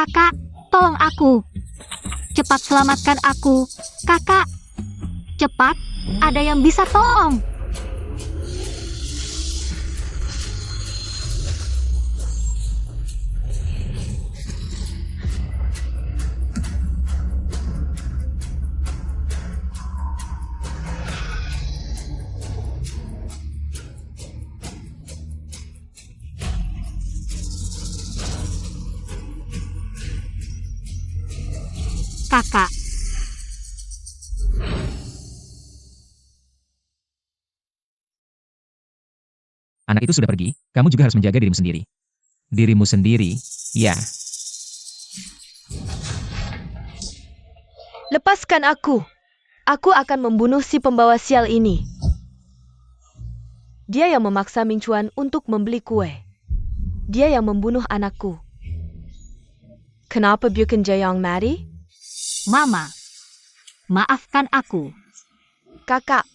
Kakak, tolong aku. Cepat selamatkan aku. Kakak, cepat, ada yang bisa tolong. Kakak. Anak itu sudah pergi, kamu juga harus menjaga dirimu sendiri. Dirimu sendiri, ya. Lepaskan aku. Aku akan membunuh si pembawa sial ini. Dia yang memaksa Ming Chuan untuk membeli kue. Dia yang membunuh anakku. Kenapa Bukan Jayong mati? Mama, maafkan aku. Kakak.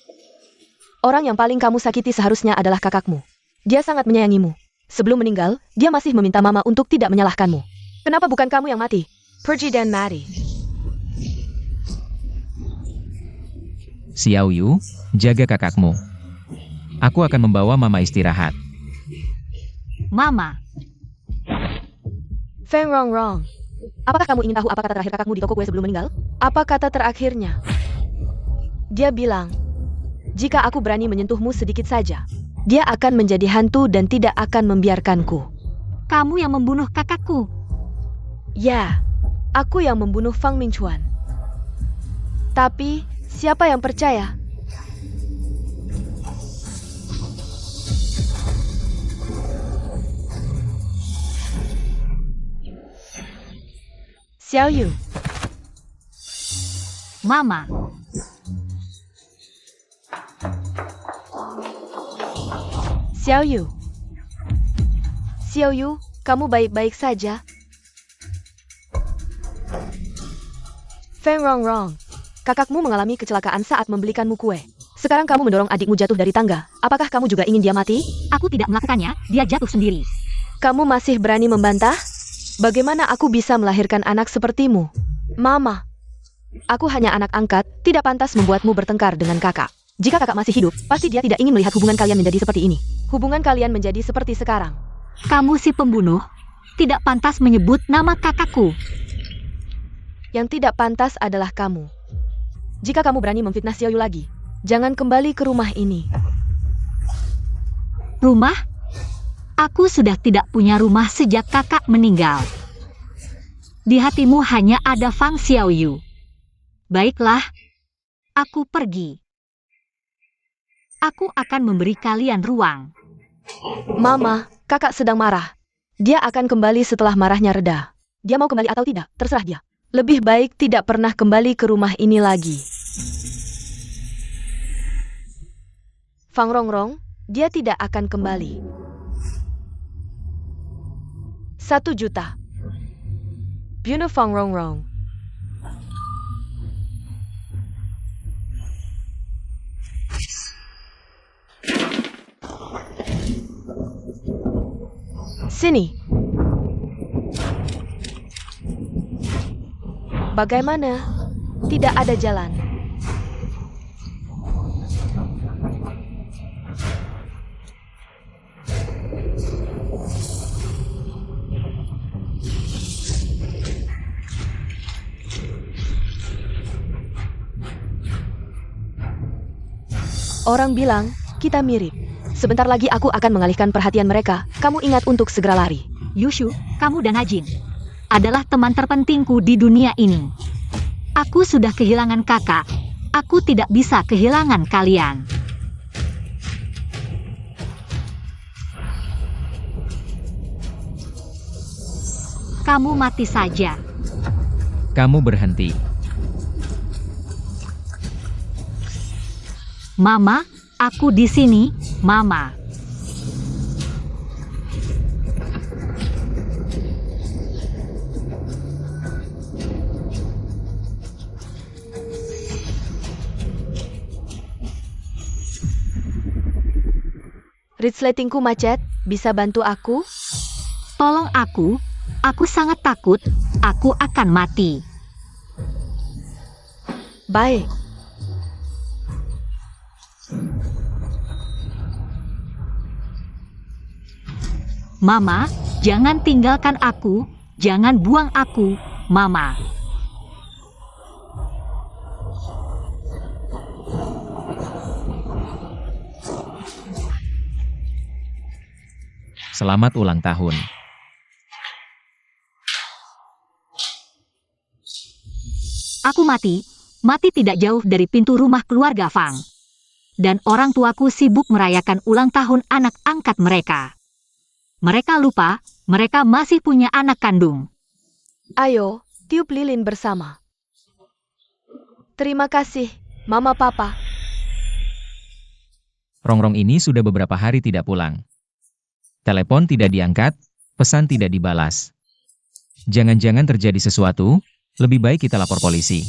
Orang yang paling kamu sakiti seharusnya adalah kakakmu. Dia sangat menyayangimu. Sebelum meninggal, dia masih meminta Mama untuk tidak menyalahkanmu. Kenapa bukan kamu yang mati? Pergi dan mati. Xiao Yu, jaga kakakmu. Aku akan membawa Mama istirahat. Mama, Feng Rongrong. Apakah kamu ingin tahu apa kata terakhir kakakmu di toko kue sebelum meninggal? Apa kata terakhirnya? Dia bilang, jika aku berani menyentuhmu sedikit saja, dia akan menjadi hantu dan tidak akan membiarkanku. kamu yang membunuh kakakku. Ya, aku yang membunuh Fang Mingchuan. Tapi, siapa yang percaya? Xiao Yu. Mama, Xiao Yu. Xiao Yu, kamu baik-baik saja? Feng Rongrong, kakakmu mengalami kecelakaan saat membelikanmu kue. Sekarang kamu mendorong adikmu jatuh dari tangga. Apakah kamu juga ingin dia mati? aku tidak melakukannya, dia jatuh sendiri. Kamu masih berani membantah? Bagaimana aku bisa melahirkan anak sepertimu? Mama, aku hanya anak angkat, tidak pantas membuatmu bertengkar dengan kakak. Jika kakak masih hidup, pasti dia tidak ingin melihat hubungan kalian menjadi seperti ini. Hubungan kalian menjadi seperti sekarang. Kamu si pembunuh, tidak pantas menyebut nama kakakku. Yang tidak pantas adalah kamu. Jika kamu berani memfitnah Xiao Yu lagi, jangan kembali ke rumah ini. Rumah? Aku sudah tidak punya rumah sejak kakak meninggal. Di hatimu hanya ada Fang Xiao Yu. Baiklah, aku pergi. Aku akan memberi kalian ruang. Mama, kakak sedang marah. Dia akan kembali setelah marahnya reda. Dia mau kembali atau tidak, terserah dia. Lebih baik tidak pernah kembali ke rumah ini lagi. Fang Rongrong, dia tidak akan kembali. 1 juta. Bunuh Fang Rongrong. Sini. Bagaimana? Tidak ada jalan. Orang bilang, kita mirip. Sebentar lagi aku akan mengalihkan perhatian mereka. Kamu ingat untuk segera lari. Yushu, kamu dan Hajin adalah teman terpentingku di dunia ini. Aku sudah kehilangan kakak. Aku tidak bisa kehilangan kalian. Kamu mati saja. Kamu berhenti. Mama, aku di sini, Mama. Resletingku macet, bisa bantu aku? Tolong aku, Aku sangat takut, aku akan mati. Baik. Mama, jangan tinggalkan aku, jangan buang aku, Mama. Selamat ulang tahun. Aku mati tidak jauh dari pintu rumah keluarga Fang. Dan orang tuaku sibuk merayakan ulang tahun anak angkat mereka. Mereka lupa, mereka masih punya anak kandung. Ayo, tiup lilin bersama. Terima kasih, Mama Papa. Rongrong ini sudah beberapa hari tidak pulang. Telepon tidak diangkat, pesan tidak dibalas. Jangan-jangan terjadi sesuatu, lebih baik kita lapor polisi.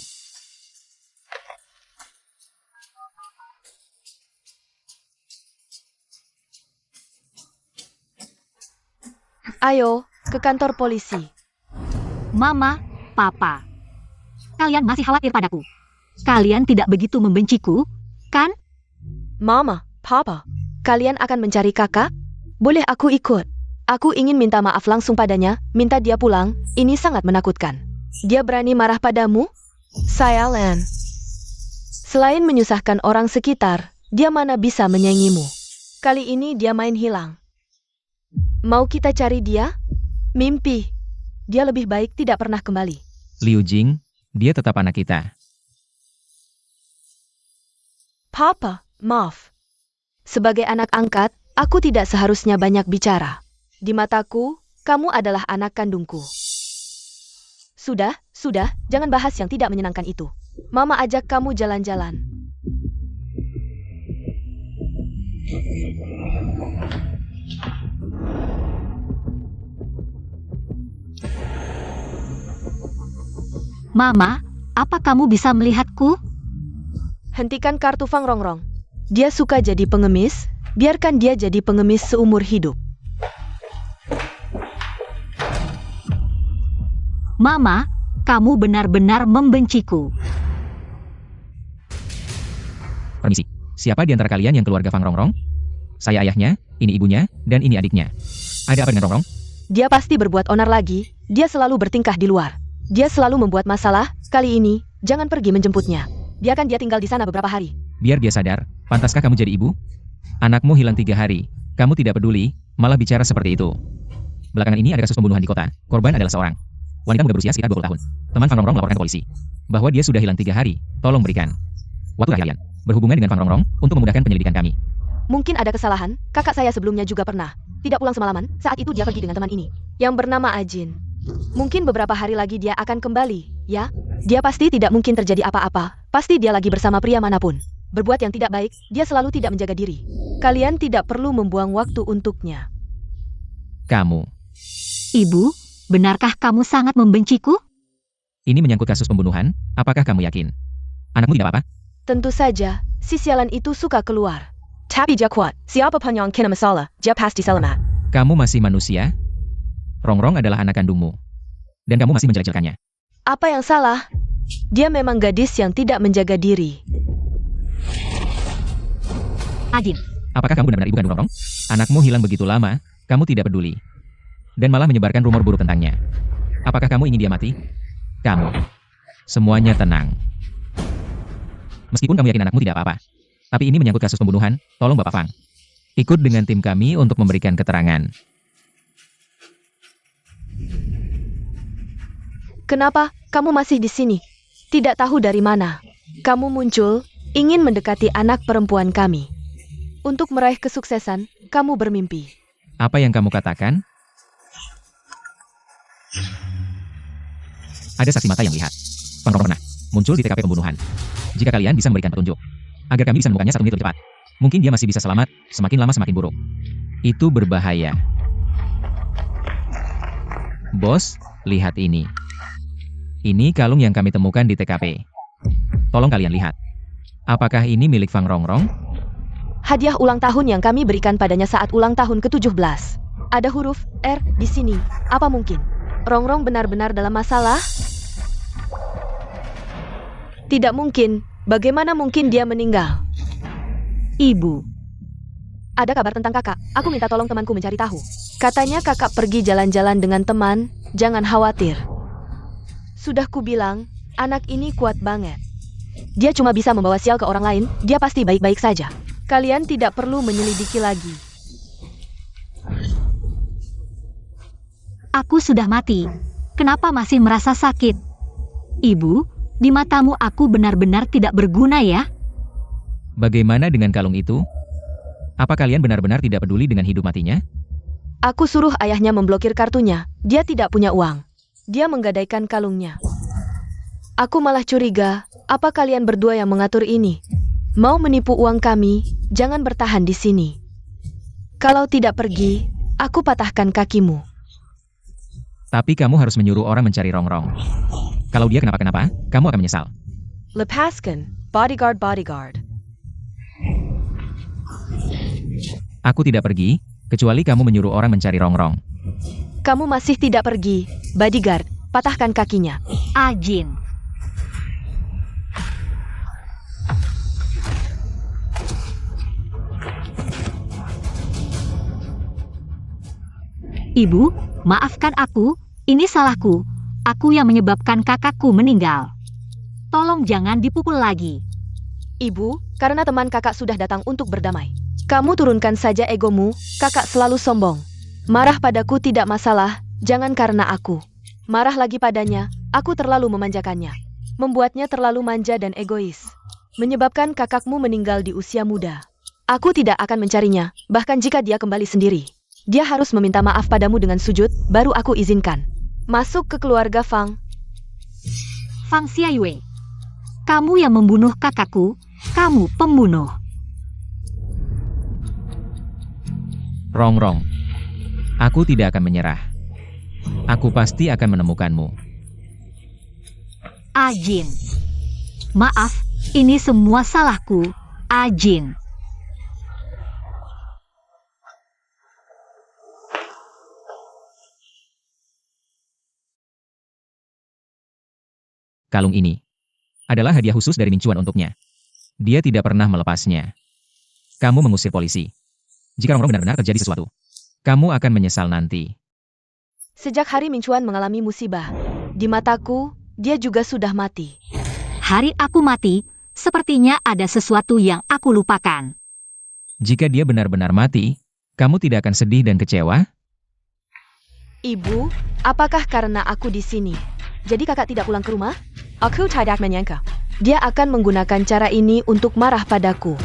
Ayo, ke kantor polisi. Mama, Papa. Kalian masih khawatir padaku. Kalian tidak begitu membenciku, kan? Mama, Papa, kalian akan mencari kakak? Boleh aku ikut? Aku ingin minta maaf langsung padanya, minta dia pulang, ini sangat menakutkan. Dia berani marah padamu? Saya Len. Selain menyusahkan orang sekitar, dia mana bisa menyaingimu. Kali ini dia main hilang. Mau kita cari dia? Mimpi. Dia lebih baik tidak pernah kembali. Liu Jing, dia tetap anak kita. Papa, maaf. Sebagai anak angkat, aku tidak seharusnya banyak bicara. Di mataku, kamu adalah anak kandungku. Sudah, jangan bahas yang tidak menyenangkan itu. Mama ajak kamu jalan-jalan. Mama, apa kamu bisa melihatku? Hentikan kartu Fang Rongrong. Dia suka jadi pengemis, biarkan dia jadi pengemis seumur hidup. Mama, kamu benar-benar membenciku. Permisi, siapa di antara kalian yang keluarga Fang Rongrong? Saya ayahnya, ini ibunya, dan ini adiknya. Ada apa dengan Rongrong? Dia pasti berbuat onar lagi, dia selalu bertingkah di luar. Dia selalu membuat masalah, kali ini, jangan pergi menjemputnya. Biarkan dia tinggal di sana beberapa hari. Biar dia sadar, pantaskah kamu jadi ibu? Anakmu hilang 3 hari, kamu tidak peduli, malah bicara seperti itu. Belakangan ini ada kasus pembunuhan di kota, korban adalah seorang wanita muda berusia sekitar 20 tahun. Teman Fang Rongrong melaporkan ke polisi bahwa dia sudah hilang 3 hari, tolong berikan waktu kalian berhubungan dengan Fang Rongrong untuk memudahkan penyelidikan kami. Mungkin ada kesalahan, kakak saya sebelumnya juga pernah tidak pulang semalaman, saat itu dia pergi dengan teman ini, yang bernama Ajin. Mungkin beberapa hari lagi dia akan kembali, ya? Dia pasti tidak mungkin terjadi apa-apa, pasti dia lagi bersama pria manapun. Berbuat yang tidak baik, dia selalu tidak menjaga diri. Kalian tidak perlu membuang waktu untuknya. Kamu. Ibu, benarkah kamu sangat membenciku? Ini menyangkut kasus pembunuhan, apakah kamu yakin? Anakmu tidak apa-apa? Tentu saja, si sialan itu suka keluar. Tapi dia kuat, siapa pun yang kena masalah, dia pasti selamat. Kamu masih manusia? Rongrong adalah anak kandungmu. Dan kamu masih menjelek-jelekannya. Apa yang salah? Dia memang gadis yang tidak menjaga diri. Ajin, Apakah kamu benar-benar ibu kandung Rongrong? Anakmu hilang begitu lama, kamu tidak peduli. Dan malah menyebarkan rumor buruk tentangnya. Apakah kamu ingin dia mati? Kamu. Semuanya tenang. Meskipun kamu yakin anakmu tidak apa-apa. Tapi ini menyangkut kasus pembunuhan, tolong Bapak Fang. Ikut dengan tim kami untuk memberikan keterangan. Kenapa kamu masih di sini? Tidak tahu dari mana. Kamu muncul, ingin mendekati anak perempuan kami. Untuk meraih kesuksesan, kamu bermimpi. Apa yang kamu katakan? Ada saksi mata yang lihat. Fang Rongrong pernah muncul di TKP pembunuhan. Jika kalian bisa memberikan petunjuk, agar kami bisa menemukannya 1 menit lebih cepat. Mungkin dia masih bisa selamat, semakin lama semakin buruk. Itu berbahaya. Bos, lihat ini. Ini kalung yang kami temukan di TKP. Tolong kalian lihat. Apakah ini milik Fang Rongrong? Hadiah ulang tahun yang kami berikan padanya saat ulang tahun ke-17. Ada huruf R di sini. Apa mungkin? Rongrong benar-benar dalam masalah? Tidak mungkin. Bagaimana mungkin dia meninggal? Ibu, Ada kabar tentang kakak. Aku minta tolong temanku mencari tahu. Katanya kakak pergi jalan-jalan dengan teman. Jangan khawatir. Sudah kubilang, anak ini kuat banget. Dia cuma bisa membawa sial ke orang lain. Dia pasti baik-baik saja. Kalian tidak perlu menyelidiki lagi. aku sudah mati. Kenapa masih merasa sakit? Ibu, di matamu aku benar-benar tidak berguna ya? Bagaimana dengan kalung itu? Apa kalian benar-benar tidak peduli dengan hidup matinya? Aku suruh ayahnya memblokir kartunya. Dia tidak punya uang. Dia menggadaikan kalungnya. Aku malah curiga, apa kalian berdua yang mengatur ini? Mau menipu uang kami, jangan bertahan di sini. Kalau tidak pergi, aku patahkan kakimu. Tapi kamu harus menyuruh orang mencari Rongrong. Kalau dia kenapa-kenapa, kamu akan menyesal. Lepaskan, bodyguard. Aku tidak pergi, kecuali kamu menyuruh orang mencari Rongrong. Kamu masih tidak pergi, bodyguard. Patahkan kakinya. Ajin. Ibu, maafkan aku, ini salahku. Aku yang menyebabkan kakakku meninggal. Tolong jangan dipukul lagi. Ibu, karena teman kakak sudah datang untuk berdamai. Kamu turunkan saja egomu, kakak selalu sombong. Marah padaku tidak masalah, jangan karena aku. Marah lagi padanya, aku terlalu memanjakannya. Membuatnya terlalu manja dan egois. Menyebabkan kakakmu meninggal di usia muda. Aku tidak akan mencarinya, bahkan jika dia kembali sendiri. Dia harus meminta maaf padamu dengan sujud, baru aku izinkan. Masuk ke keluarga Fang. Fang Xiaoyue, kamu yang membunuh kakakku, kamu pembunuh. Rongrong, aku tidak akan menyerah. Aku pasti akan menemukanmu. Ajin. Maaf, ini semua salahku, Ajin. Kalung ini adalah hadiah khusus dari Mincuan untuknya. Dia tidak pernah melepasnya. Kamu mengusir polisi. Jika Rongrong benar-benar terjadi sesuatu, kamu akan menyesal nanti. Sejak hari Mincuan mengalami musibah, di mataku, dia juga sudah mati. Hari aku mati, sepertinya ada sesuatu yang aku lupakan. Jika dia benar-benar mati, kamu tidak akan sedih dan kecewa? Ibu, apakah karena aku di sini? Jadi kakak tidak pulang ke rumah? Aku tidak menyangka. Dia akan menggunakan cara ini untuk marah padaku.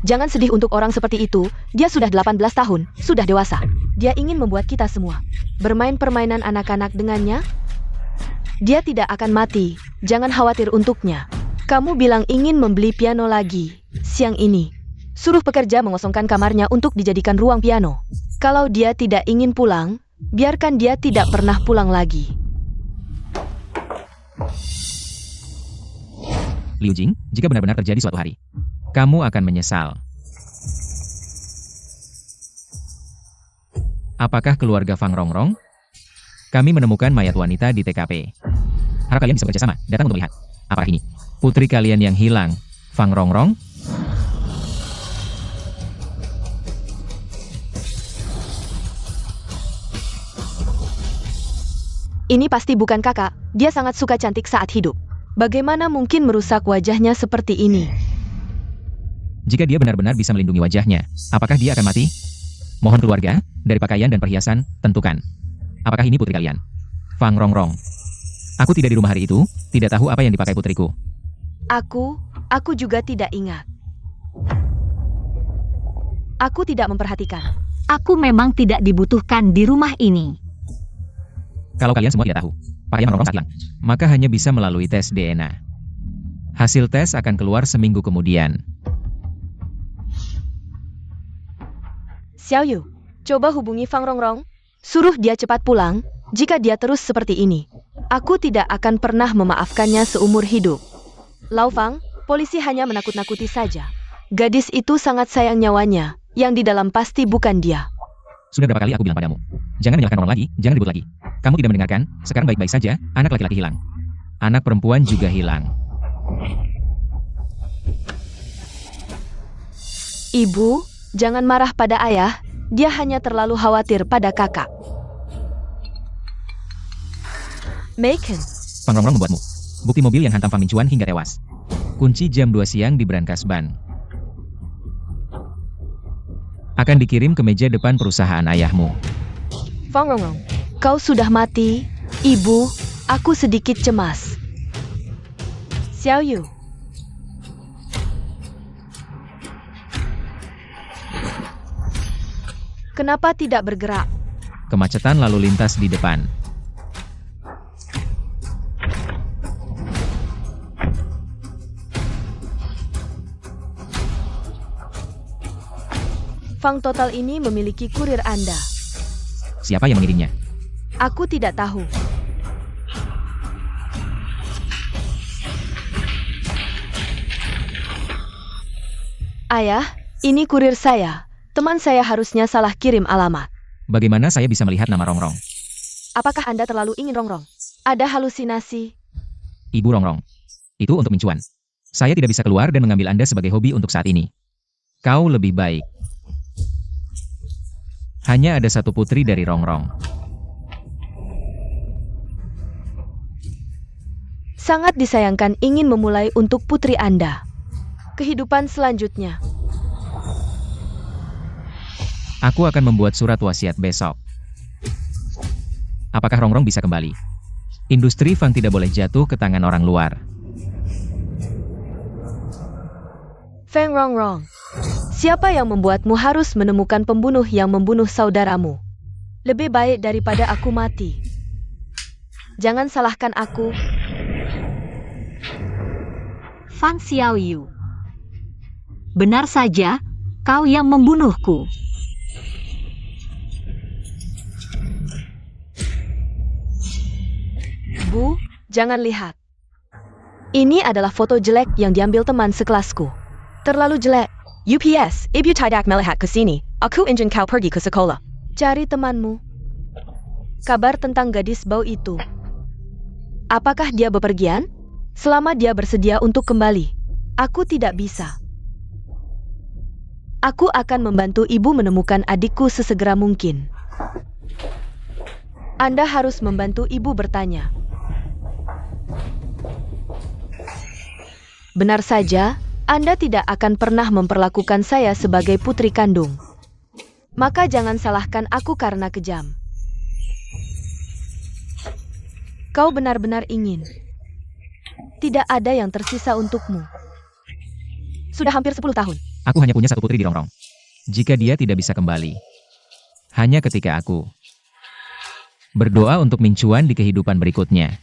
Jangan sedih untuk orang seperti itu, dia sudah 18 tahun, sudah dewasa. Dia ingin membuat kita semua bermain permainan anak-anak dengannya. Dia tidak akan mati, jangan khawatir untuknya. Kamu bilang ingin membeli piano lagi, siang ini. Suruh pekerja mengosongkan kamarnya untuk dijadikan ruang piano. Kalau dia tidak ingin pulang, biarkan dia tidak pernah pulang lagi. Liu Jing, jika benar-benar terjadi suatu hari, kamu akan menyesal. Apakah keluarga Fang Rongrong? Kami menemukan mayat wanita di TKP. Harap kalian bisa bekerjasama, datang untuk melihat. Apakah ini putri kalian yang hilang, Fang Rongrong? Ini pasti bukan kakak, dia sangat suka cantik saat hidup. Bagaimana mungkin merusak wajahnya seperti ini? Jika dia benar-benar bisa melindungi wajahnya, apakah dia akan mati? Mohon keluarga, dari pakaian dan perhiasan, tentukan. Apakah ini putri kalian? Fang Rongrong. Aku tidak di rumah hari itu, tidak tahu apa yang dipakai putriku. Aku juga tidak ingat. Aku tidak memperhatikan. Aku memang tidak dibutuhkan di rumah ini. Kalau kalian semua tidak tahu, pakaian Fang Rongrong saat hilang, maka hanya bisa melalui tes DNA. Hasil tes akan keluar seminggu kemudian. Xiaoyu, coba hubungi Fang Rongrong. Suruh dia cepat pulang. Jika dia terus seperti ini, aku tidak akan pernah memaafkannya seumur hidup. Lau Fang, polisi hanya menakut-nakuti saja. Gadis itu sangat sayang nyawanya, yang di dalam pasti bukan dia. Sudah berapa kali aku bilang padamu? Jangan menyalahkan orang lagi, jangan ribut lagi. Kamu tidak mendengarkan, sekarang baik-baik saja, anak laki-laki hilang. Anak perempuan juga hilang. Ibu, jangan marah pada ayah, dia hanya terlalu khawatir pada kakak. Macon, Fang Rongrong membuatmu. Bukti mobil yang hantam Fang Minchuan hingga tewas. Kunci jam 2 siang di brankas ban. Akan dikirim ke meja depan perusahaan ayahmu. Fang Rongrong, kau sudah mati. Ibu, aku sedikit cemas. Xiao Yu. Kenapa tidak bergerak? Kemacetan lalu lintas di depan. Fang Total ini memiliki kurir Anda. Siapa yang mengirimnya? Aku tidak tahu. Ayah, ini kurir saya. Teman saya harusnya salah kirim alamat. Bagaimana saya bisa melihat nama Rongrong? Apakah Anda terlalu ingin Rongrong? Ada halusinasi. Ibu Rongrong. Itu untuk Minchuan. Saya tidak bisa keluar dan mengambil Anda sebagai hobi untuk saat ini. Kau lebih baik. Hanya ada satu putri dari Rongrong. Sangat disayangkan ingin memulai untuk putri Anda. Kehidupan selanjutnya. Aku akan membuat surat wasiat besok. Apakah Rongrong bisa kembali? Industri Fang tidak boleh jatuh ke tangan orang luar. Feng Rongrong, siapa yang membuatmu harus menemukan pembunuh yang membunuh saudaramu? Lebih baik daripada aku mati. Jangan salahkan aku. Fang Xiaoyu. Benar saja, kau yang membunuhku. Bu, jangan lihat. Ini adalah foto jelek yang diambil teman sekelasku. Terlalu jelek. UPS, ibu tidak melihat ke sini. Aku ingin kau pergi ke sekolah. Cari temanmu. Kabar tentang gadis bau itu. Apakah dia bepergian? Selama dia bersedia untuk kembali. Aku tidak bisa. Aku akan membantu ibu menemukan adikku sesegera mungkin. Anda harus membantu ibu bertanya. Benar saja, Anda tidak akan pernah memperlakukan saya sebagai putri kandung. Maka jangan salahkan aku karena kejam. Kau benar-benar ingin. Tidak ada yang tersisa untukmu. Sudah hampir 10 tahun. Aku hanya punya satu putri di Rongrong. Jika dia tidak bisa kembali. Hanya ketika aku berdoa untuk Minchuan di kehidupan berikutnya.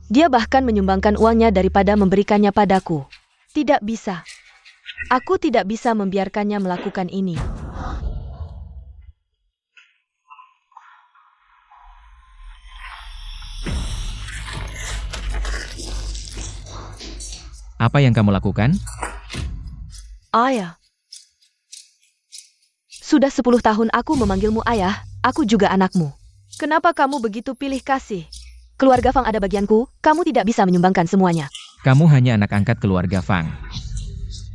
Dia bahkan menyumbangkan uangnya daripada memberikannya padaku. Tidak bisa. Aku tidak bisa membiarkannya melakukan ini. Apa yang kamu lakukan? Ayah. Sudah 10 tahun aku memanggilmu ayah, aku juga anakmu. Kenapa kamu begitu pilih kasih? Keluarga Fang ada bagianku, kamu tidak bisa menyumbangkan semuanya. Kamu hanya anak angkat keluarga Fang.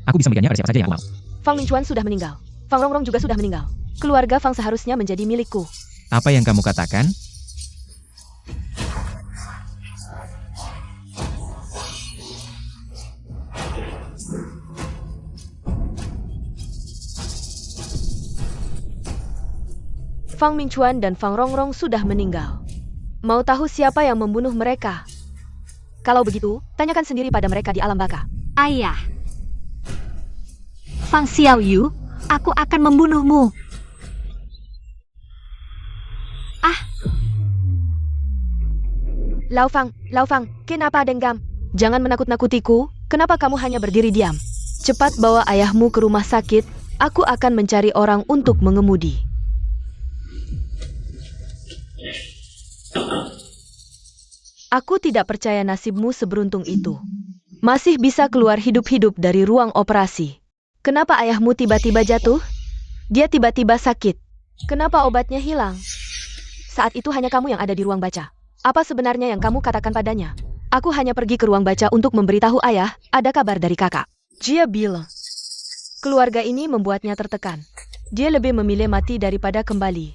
Aku bisa memberikannya pada siapa saja yang aku mau. Fang Minchuan sudah meninggal. Fang Rongrong juga sudah meninggal. Keluarga Fang seharusnya menjadi milikku. Apa yang kamu katakan? Fang Minchuan dan Fang Rongrong sudah meninggal. Mau tahu siapa yang membunuh mereka? Kalau begitu, tanyakan sendiri pada mereka di alam baka. Ayah. Fang Xiaoyu, aku akan membunuhmu. Lao Fang, kenapa dendam? Jangan menakut-nakutiku, kenapa kamu hanya berdiri diam? Cepat bawa ayahmu ke rumah sakit, aku akan mencari orang untuk mengemudi. Aku tidak percaya nasibmu seberuntung itu. Masih bisa keluar hidup-hidup dari ruang operasi. Kenapa ayahmu tiba-tiba jatuh? Dia tiba-tiba sakit. Kenapa obatnya hilang? Saat itu hanya kamu yang ada di ruang baca. Apa sebenarnya yang kamu katakan padanya? Aku hanya pergi ke ruang baca untuk memberitahu ayah, ada kabar dari kakak. Dia bilang, keluarga ini membuatnya tertekan. Dia lebih memilih mati daripada kembali.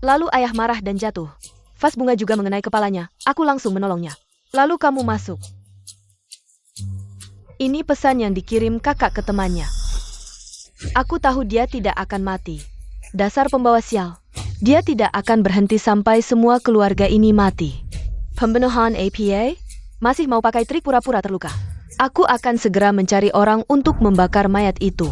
Lalu ayah marah dan jatuh. Vas bunga juga mengenai kepalanya. Aku langsung menolongnya. Lalu kamu masuk. Ini pesan yang dikirim kakak ke temannya. Aku tahu dia tidak akan mati. Dasar pembawa sial. Dia tidak akan berhenti sampai semua keluarga ini mati. Pembunuhan APA? Masih mau pakai trik pura-pura terluka? Aku akan segera mencari orang untuk membakar mayat itu.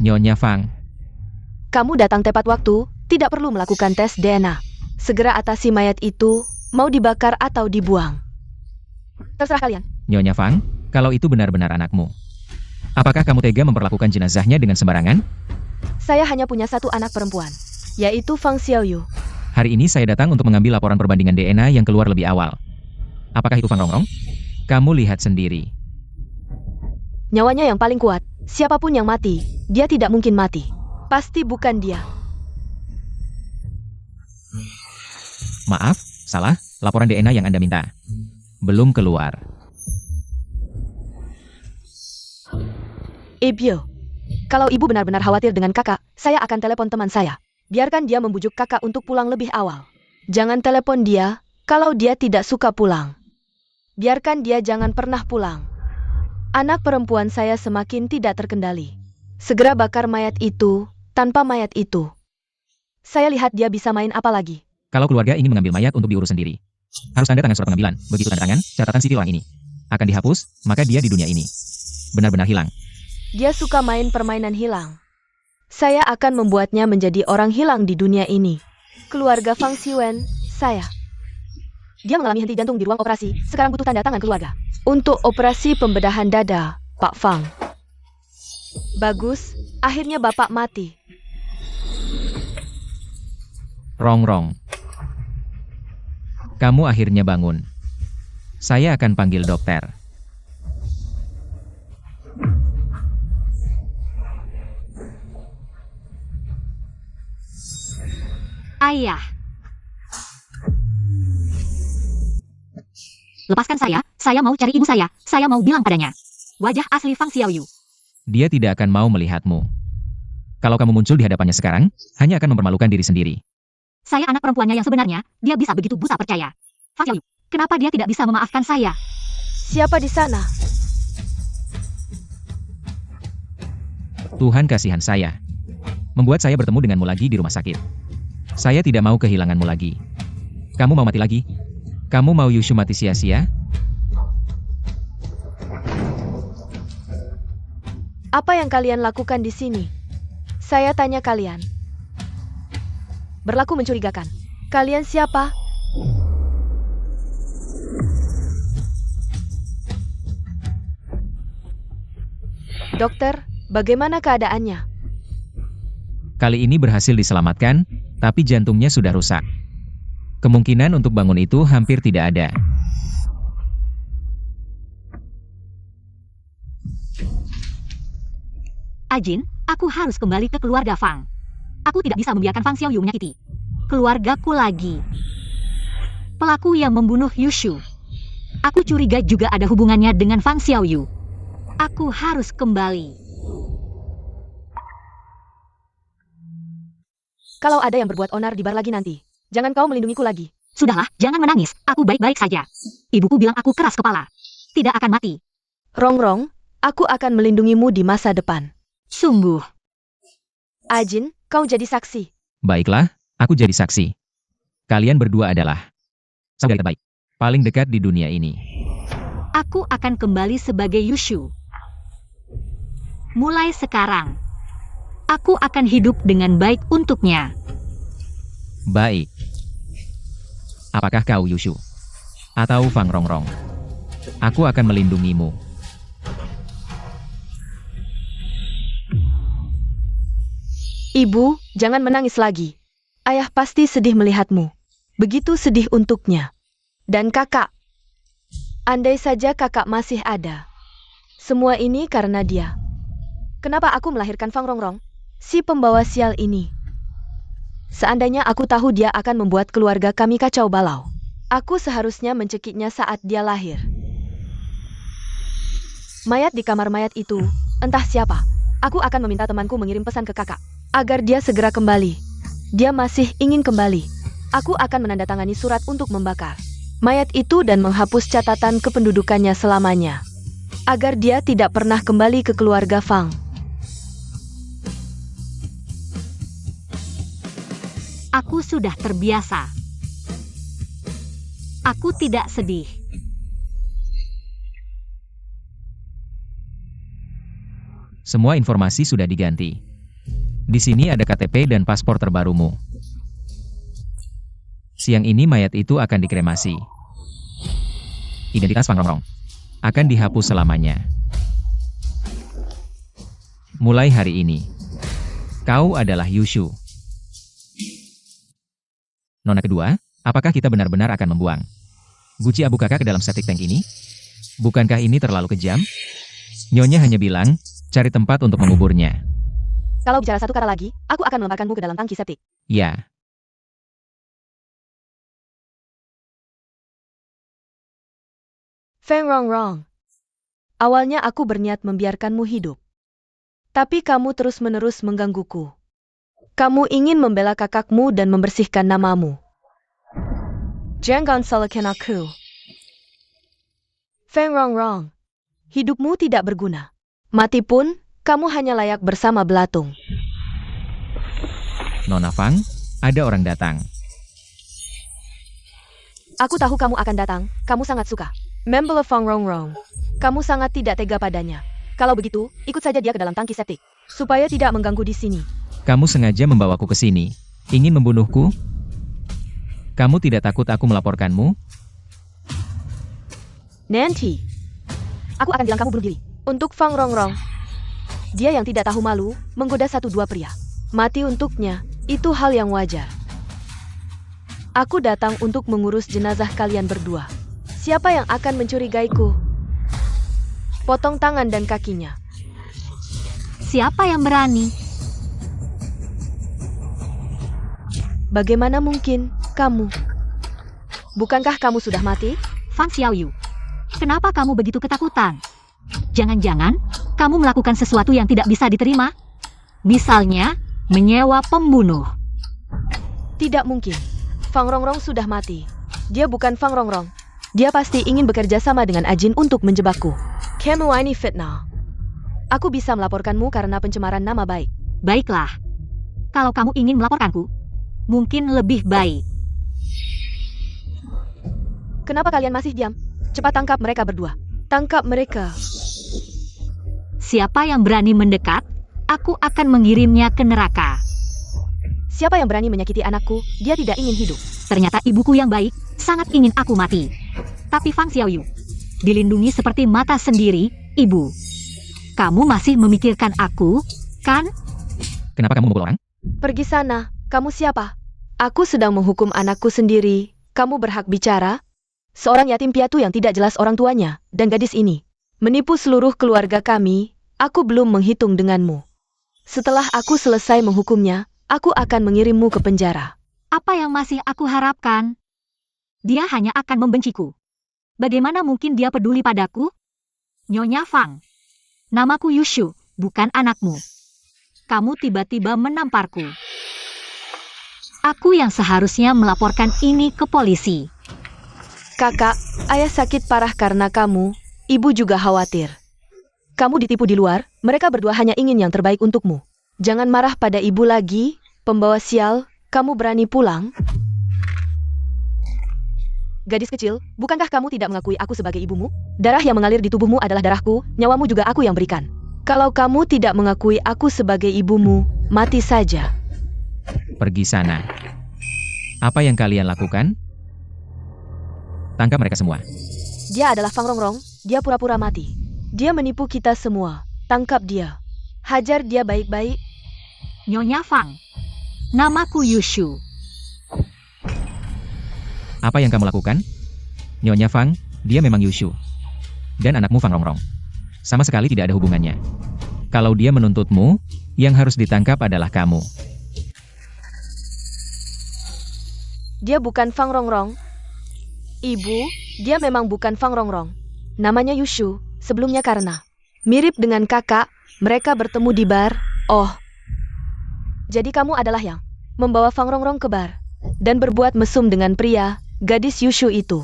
Nyonya Fang. Kamu datang tepat waktu, tidak perlu melakukan tes DNA. Segera atasi mayat itu, mau dibakar atau dibuang. Terserah kalian. Nyonya Fang, kalau itu benar-benar anakmu, apakah kamu tega memperlakukan jenazahnya dengan sembarangan? Saya hanya punya satu anak perempuan, yaitu Fang Xiaoyu. Hari ini saya datang untuk mengambil laporan perbandingan DNA yang keluar lebih awal. Apakah itu Fang Rongrong? Kamu lihat sendiri. Nyawanya yang paling kuat. Siapapun yang mati, dia tidak mungkin mati. Pasti bukan dia. Maaf, salah. Laporan DNA yang Anda minta belum keluar. Ibyo, kalau ibu benar-benar khawatir dengan kakak, saya akan telepon teman saya. Biarkan dia membujuk kakak untuk pulang lebih awal. Jangan telepon dia, kalau dia tidak suka pulang. Biarkan dia jangan pernah pulang. Anak perempuan saya semakin tidak terkendali. Segera bakar mayat itu, tanpa mayat itu. Saya lihat dia bisa main apa lagi. Kalau keluarga ingin mengambil mayat untuk diurus sendiri, harus tanda tangan surat pengambilan. Begitu tanda tangan, catatan sipil orang ini akan dihapus, maka dia di dunia ini benar-benar hilang. Dia suka main permainan hilang. Saya akan membuatnya menjadi orang hilang di dunia ini. Keluarga Fang Xiwen, saya. Dia mengalami henti jantung di ruang operasi, sekarang butuh tanda tangan keluarga. Untuk operasi pembedahan dada, Pak Fang. Bagus, akhirnya Bapak mati. Rongrong. Kamu akhirnya bangun. Saya akan panggil dokter. Ayah. Lepaskan saya mau cari ibu saya mau bilang padanya. Wajah asli Fang Xiaoyu. Dia tidak akan mau melihatmu. Kalau kamu muncul di hadapannya sekarang, hanya akan mempermalukan diri sendiri. Saya anak perempuannya yang sebenarnya, dia bisa begitu buta percaya. Fang Xiaoyu, kenapa dia tidak bisa memaafkan saya? Siapa di sana? Tuhan kasihan saya. Membuat saya bertemu denganmu lagi di rumah sakit. Saya tidak mau kehilanganmu lagi. Kamu mau mati lagi? Kamu mau Yushu mati sia-sia? Apa yang kalian lakukan di sini? Saya tanya kalian. Berlaku mencurigakan. Kalian siapa? Dokter, bagaimana keadaannya? Kali ini berhasil diselamatkan, tapi jantungnya sudah rusak. Kemungkinan untuk bangun itu hampir tidak ada. Ajin, aku harus kembali ke keluarga Fang. Aku tidak bisa membiarkan Fang Xiaoyu menyakiti keluargaku lagi. Pelaku yang membunuh Yushu. Aku curiga juga ada hubungannya dengan Fang Xiaoyu. Aku harus kembali. Kalau ada yang berbuat onar di bar lagi nanti, jangan kau melindungiku lagi. Sudahlah, jangan menangis. Aku baik-baik saja. Ibuku bilang aku keras kepala. Tidak akan mati. Rongrong, aku akan melindungimu di masa depan. Sungguh. Ajin, kau jadi saksi. Baiklah, aku jadi saksi. Kalian berdua adalah saudara terbaik, paling dekat di dunia ini. Aku akan kembali sebagai Yushu. Mulai sekarang, aku akan hidup dengan baik untuknya. Baik. Apakah kau Yushu? Atau Fang Rongrong? Aku akan melindungimu. Ibu, jangan menangis lagi. Ayah pasti sedih melihatmu. Begitu sedih untuknya. Dan kakak. Andai saja kakak masih ada. Semua ini karena dia. Kenapa aku melahirkan Fang Rongrong? Si pembawa sial ini. Seandainya aku tahu dia akan membuat keluarga kami kacau balau. Aku seharusnya mencekiknya saat dia lahir. Mayat di kamar mayat itu, entah siapa. Aku akan meminta temanku mengirim pesan ke kakak. Agar dia segera kembali. Dia masih ingin kembali. Aku akan menandatangani surat untuk membakar mayat itu dan menghapus catatan kependudukannya selamanya. Agar dia tidak pernah kembali ke keluarga Fang. Aku sudah terbiasa. Aku tidak sedih. Semua informasi sudah diganti. Di sini ada KTP dan paspor terbarumu. Siang ini mayat itu akan dikremasi. Identitas Fang Rongrong akan dihapus selamanya. Mulai hari ini, kau adalah Yushu. Nona kedua, apakah kita benar-benar akan membuang guci abu kakak ke dalam septic tank ini? Bukankah ini terlalu kejam? Nyonya hanya bilang, cari tempat untuk menguburnya. Kalau bicara satu kata lagi, aku akan melemparkanmu ke dalam tangki septik. Ya. Fang Rongrong. Awalnya aku berniat membiarkanmu hidup. Tapi kamu terus-menerus menggangguku. Kamu ingin membela kakakmu dan membersihkan namamu. Jangan salahkan aku. Fang Rongrong. Hidupmu tidak berguna. Mati pun, kamu hanya layak bersama belatung. Nona Fang, ada orang datang. Aku tahu kamu akan datang, kamu sangat suka. Member Fang Rongrong. Kamu sangat tidak tega padanya. Kalau begitu, ikut saja dia ke dalam tangki septik. Supaya tidak mengganggu di sini. Kamu sengaja membawaku ke sini. Ingin membunuhku? Kamu tidak takut aku melaporkanmu? Nanti. Aku akan bilang kamu bunuh diri. Untuk Fang Rongrong. Dia yang tidak tahu malu, menggoda satu dua pria. Mati untuknya, itu hal yang wajar. Aku datang untuk mengurus jenazah kalian berdua. Siapa yang akan mencurigaiku? Potong tangan dan kakinya. Siapa yang berani? Bagaimana mungkin, kamu? Bukankah kamu sudah mati? Fang Xiaoyu. Kenapa kamu begitu ketakutan? Jangan-jangan kamu melakukan sesuatu yang tidak bisa diterima? Misalnya, menyewa pembunuh. Tidak mungkin. Fang Rongrong sudah mati. Dia bukan Fang Rongrong. Dia pasti ingin bekerja sama dengan Ajin untuk menjebakku. Kamu ini fitnah. Aku bisa melaporkanmu karena pencemaran nama baik. Baiklah. Kalau kamu ingin melaporkanku, mungkin lebih baik. Kenapa kalian masih diam? Cepat tangkap mereka berdua. Tangkap mereka. Siapa yang berani mendekat, aku akan mengirimnya ke neraka. Siapa yang berani menyakiti anakku, dia tidak ingin hidup. Ternyata ibuku yang baik, sangat ingin aku mati. Tapi Fang Xiaoyu, dilindungi seperti mata sendiri, ibu. Kamu masih memikirkan aku, kan? Kenapa kamu memukul orang? Pergi sana, kamu siapa? Aku sedang menghukum anakku sendiri. Kamu berhak bicara? Seorang yatim piatu yang tidak jelas orang tuanya, dan gadis ini menipu seluruh keluarga kami. Aku belum menghitung denganmu. Setelah aku selesai menghukumnya, aku akan mengirimmu ke penjara. Apa yang masih aku harapkan? Dia hanya akan membenciku. Bagaimana mungkin dia peduli padaku? Nyonya Fang, namaku Yushu, bukan anakmu. Kamu tiba-tiba menamparku. Aku yang seharusnya melaporkan ini ke polisi. Kakak, ayah sakit parah karena kamu. Ibu juga khawatir. Kamu ditipu di luar, mereka berdua hanya ingin yang terbaik untukmu. Jangan marah pada ibu lagi, pembawa sial. Kamu berani pulang? Gadis kecil, bukankah kamu tidak mengakui aku sebagai ibumu? Darah yang mengalir di tubuhmu adalah darahku, nyawamu juga aku yang berikan. Kalau kamu tidak mengakui aku sebagai ibumu, mati saja. Pergi sana. Apa yang kalian lakukan? Tangkap mereka semua. Dia adalah Fang Rongrong, dia pura-pura mati. Dia menipu kita semua. Tangkap dia. Hajar dia baik-baik. Nyonya Fang. Namaku Yushu. Apa yang kamu lakukan? Nyonya Fang, dia memang Yushu. Dan anakmu Fang Rongrong. Sama sekali tidak ada hubungannya. Kalau dia menuntutmu, yang harus ditangkap adalah kamu. Dia bukan Fang Rongrong. Ibu, dia memang bukan Fang Rongrong. Namanya Yushu, sebelumnya karena mirip dengan kakak, mereka bertemu di bar. Oh, jadi kamu adalah yang membawa Fang Rongrong ke bar dan berbuat mesum dengan pria, gadis Yushu itu.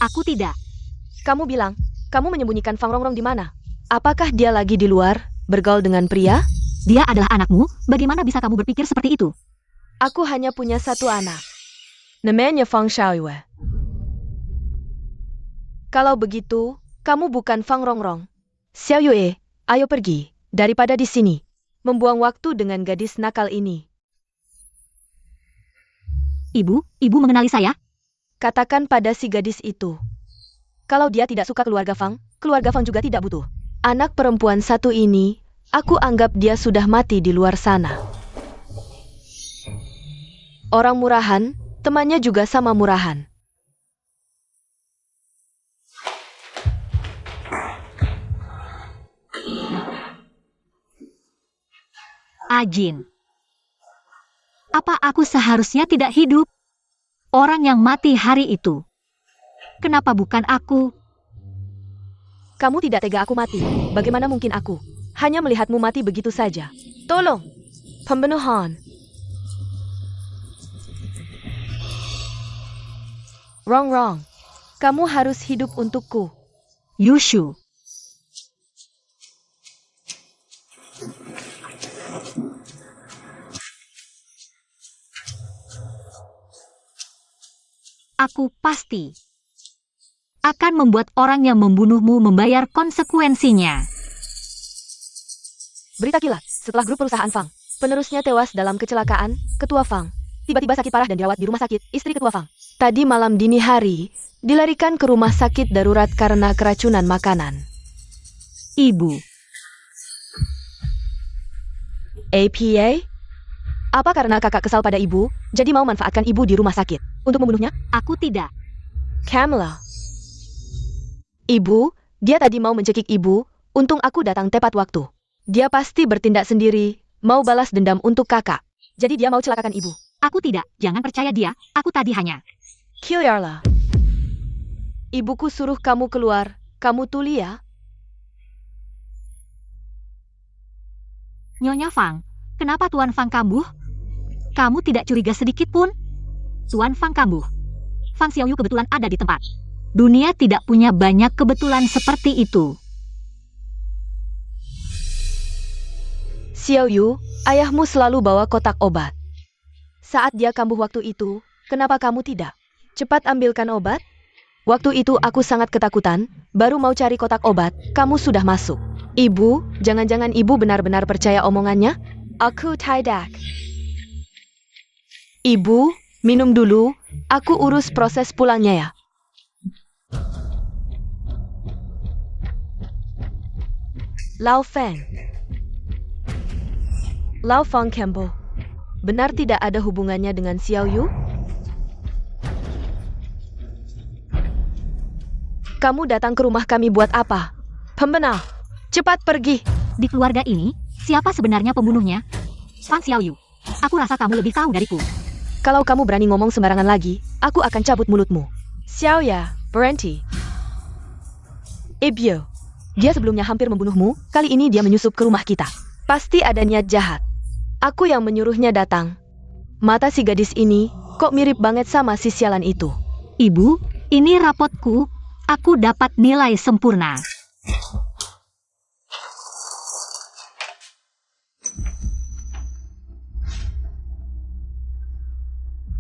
Aku tidak. Kamu bilang, kamu menyembunyikan Fang Rongrong di mana? Apakah dia lagi di luar, bergaul dengan pria? Dia adalah anakmu, bagaimana bisa kamu berpikir seperti itu? Aku hanya punya satu anak. Namanya Fang Xiaoyue. Kalau begitu, kamu bukan Fang Rongrong. Xiaoyue, ayo pergi, daripada di sini. Membuang waktu dengan gadis nakal ini. Ibu mengenali saya? Katakan pada si gadis itu. Kalau dia tidak suka keluarga Fang juga tidak butuh. Anak perempuan satu ini, aku anggap dia sudah mati di luar sana. Orang murahan, temannya juga sama murahan. Ajin. Apa aku seharusnya tidak hidup? Orang yang mati hari itu. Kenapa bukan aku? Kamu tidak tega aku mati. Bagaimana mungkin aku hanya melihatmu mati begitu saja? Tolong! Pembunuhan! Wrong. Kamu harus hidup untukku. Yushu. Aku pasti akan membuat orang yang membunuhmu membayar konsekuensinya. Berita kilat, setelah grup perusahaan Fang, penerusnya tewas dalam kecelakaan, Ketua Fang tiba-tiba sakit parah dan dirawat di rumah sakit, istri Ketua Fang. Tadi malam dini hari, dilarikan ke rumah sakit darurat karena keracunan makanan. Ibu. APA? Apa karena kakak kesal pada ibu, jadi mau manfaatkan ibu di rumah sakit untuk membunuhnya? Aku tidak. Kamala. Ibu, dia tadi mau mencekik ibu, untung aku datang tepat waktu. Dia pasti bertindak sendiri, mau balas dendam untuk kakak. Jadi dia mau celakakan ibu. Aku tidak, jangan percaya dia, aku tadi hanya... Kilyarla. Ibuku suruh kamu keluar, kamu tuli ya? Nyonya Fang, kenapa Tuan Fang kambuh? Kamu tidak curiga sedikit pun? Tuan Fang kambuh. Fang Xiaoyu kebetulan ada di tempat. Dunia tidak punya banyak kebetulan seperti itu. Xiaoyu, ayahmu selalu bawa kotak obat. Saat dia kambuh waktu itu, kenapa kamu tidak? Cepat ambilkan obat. Waktu itu aku sangat ketakutan, baru mau cari kotak obat, kamu sudah masuk. Ibu, jangan-jangan ibu benar-benar percaya omongannya? Aku tidak. Ibu, minum dulu, aku urus proses pulangnya ya. Lao Feng. Lao Feng Kembo. Benar tidak ada hubungannya dengan Xiaoyu? Kamu datang ke rumah kami buat apa? Pembenar, cepat pergi. Di keluarga ini, siapa sebenarnya pembunuhnya? Fang Xiaoyu. Aku rasa kamu lebih tahu dariku. Kalau kamu berani ngomong sembarangan lagi, aku akan cabut mulutmu. Xiaoya, berhenti. Ibyo, dia sebelumnya hampir membunuhmu, kali ini dia menyusup ke rumah kita. Pasti ada niat jahat. Aku yang menyuruhnya datang. Mata si gadis ini, kok mirip banget sama si sialan itu. Ibu, ini rapotku. Aku dapat nilai sempurna.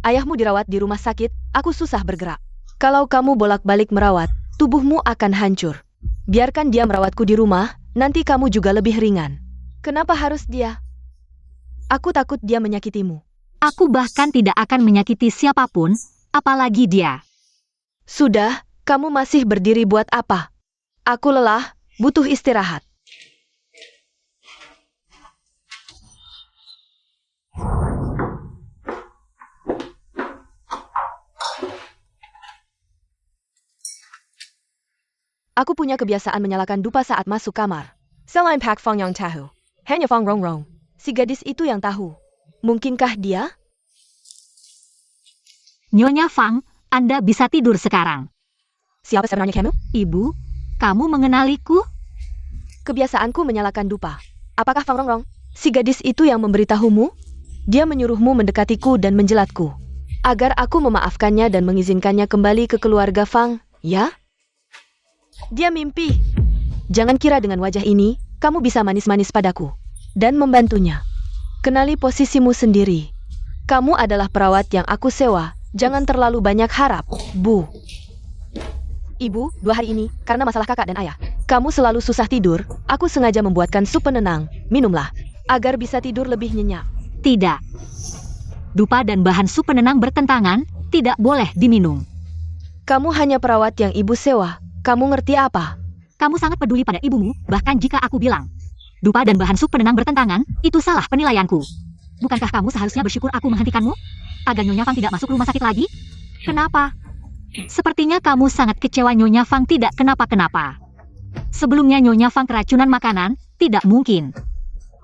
Ayahmu dirawat di rumah sakit, aku susah bergerak. Kalau kamu bolak-balik merawat, tubuhmu akan hancur. Biarkan dia merawatku di rumah, nanti kamu juga lebih ringan. Kenapa harus dia? Aku takut dia menyakitimu. Aku bahkan tidak akan menyakiti siapapun, apalagi dia. Sudah, kamu masih berdiri buat apa? Aku lelah, butuh istirahat. Aku punya kebiasaan menyalakan dupa saat masuk kamar. Selain Pak Fang yang tahu, hanya Fang Rongrong. Si gadis itu yang tahu. Mungkinkah dia? Nyonya Fang, Anda bisa tidur sekarang. Siapa sebenarnya kamu? Ibu, kamu mengenaliku? Kebiasaanku menyalakan dupa. Apakah Fang Rongrong? Si gadis itu yang memberitahumu? Dia menyuruhmu mendekatiku dan menjelatku. Agar aku memaafkannya dan mengizinkannya kembali ke keluarga Fang, ya? Dia mimpi. Jangan kira dengan wajah ini, kamu bisa manis-manis padaku. Dan membantunya. Kenali posisimu sendiri. Kamu adalah perawat yang aku sewa. Jangan terlalu banyak harap, Bu. Ibu, 2 hari ini, karena masalah kakak dan ayah, kamu selalu susah tidur, aku sengaja membuatkan sup penenang, minumlah, agar bisa tidur lebih nyenyak. Tidak. Dupa dan bahan sup penenang bertentangan, tidak boleh diminum. Kamu hanya perawat yang ibu sewa, kamu ngerti apa? Kamu sangat peduli pada ibumu, bahkan jika aku bilang dupa dan bahan sup penenang bertentangan, itu salah penilaianku. Bukankah kamu seharusnya bersyukur aku menghentikanmu? Agar Nyonya Fang tidak masuk rumah sakit lagi? Kenapa? Sepertinya kamu sangat kecewa Nyonya Fang tidak kenapa-kenapa. Sebelumnya Nyonya Fang keracunan makanan, tidak mungkin.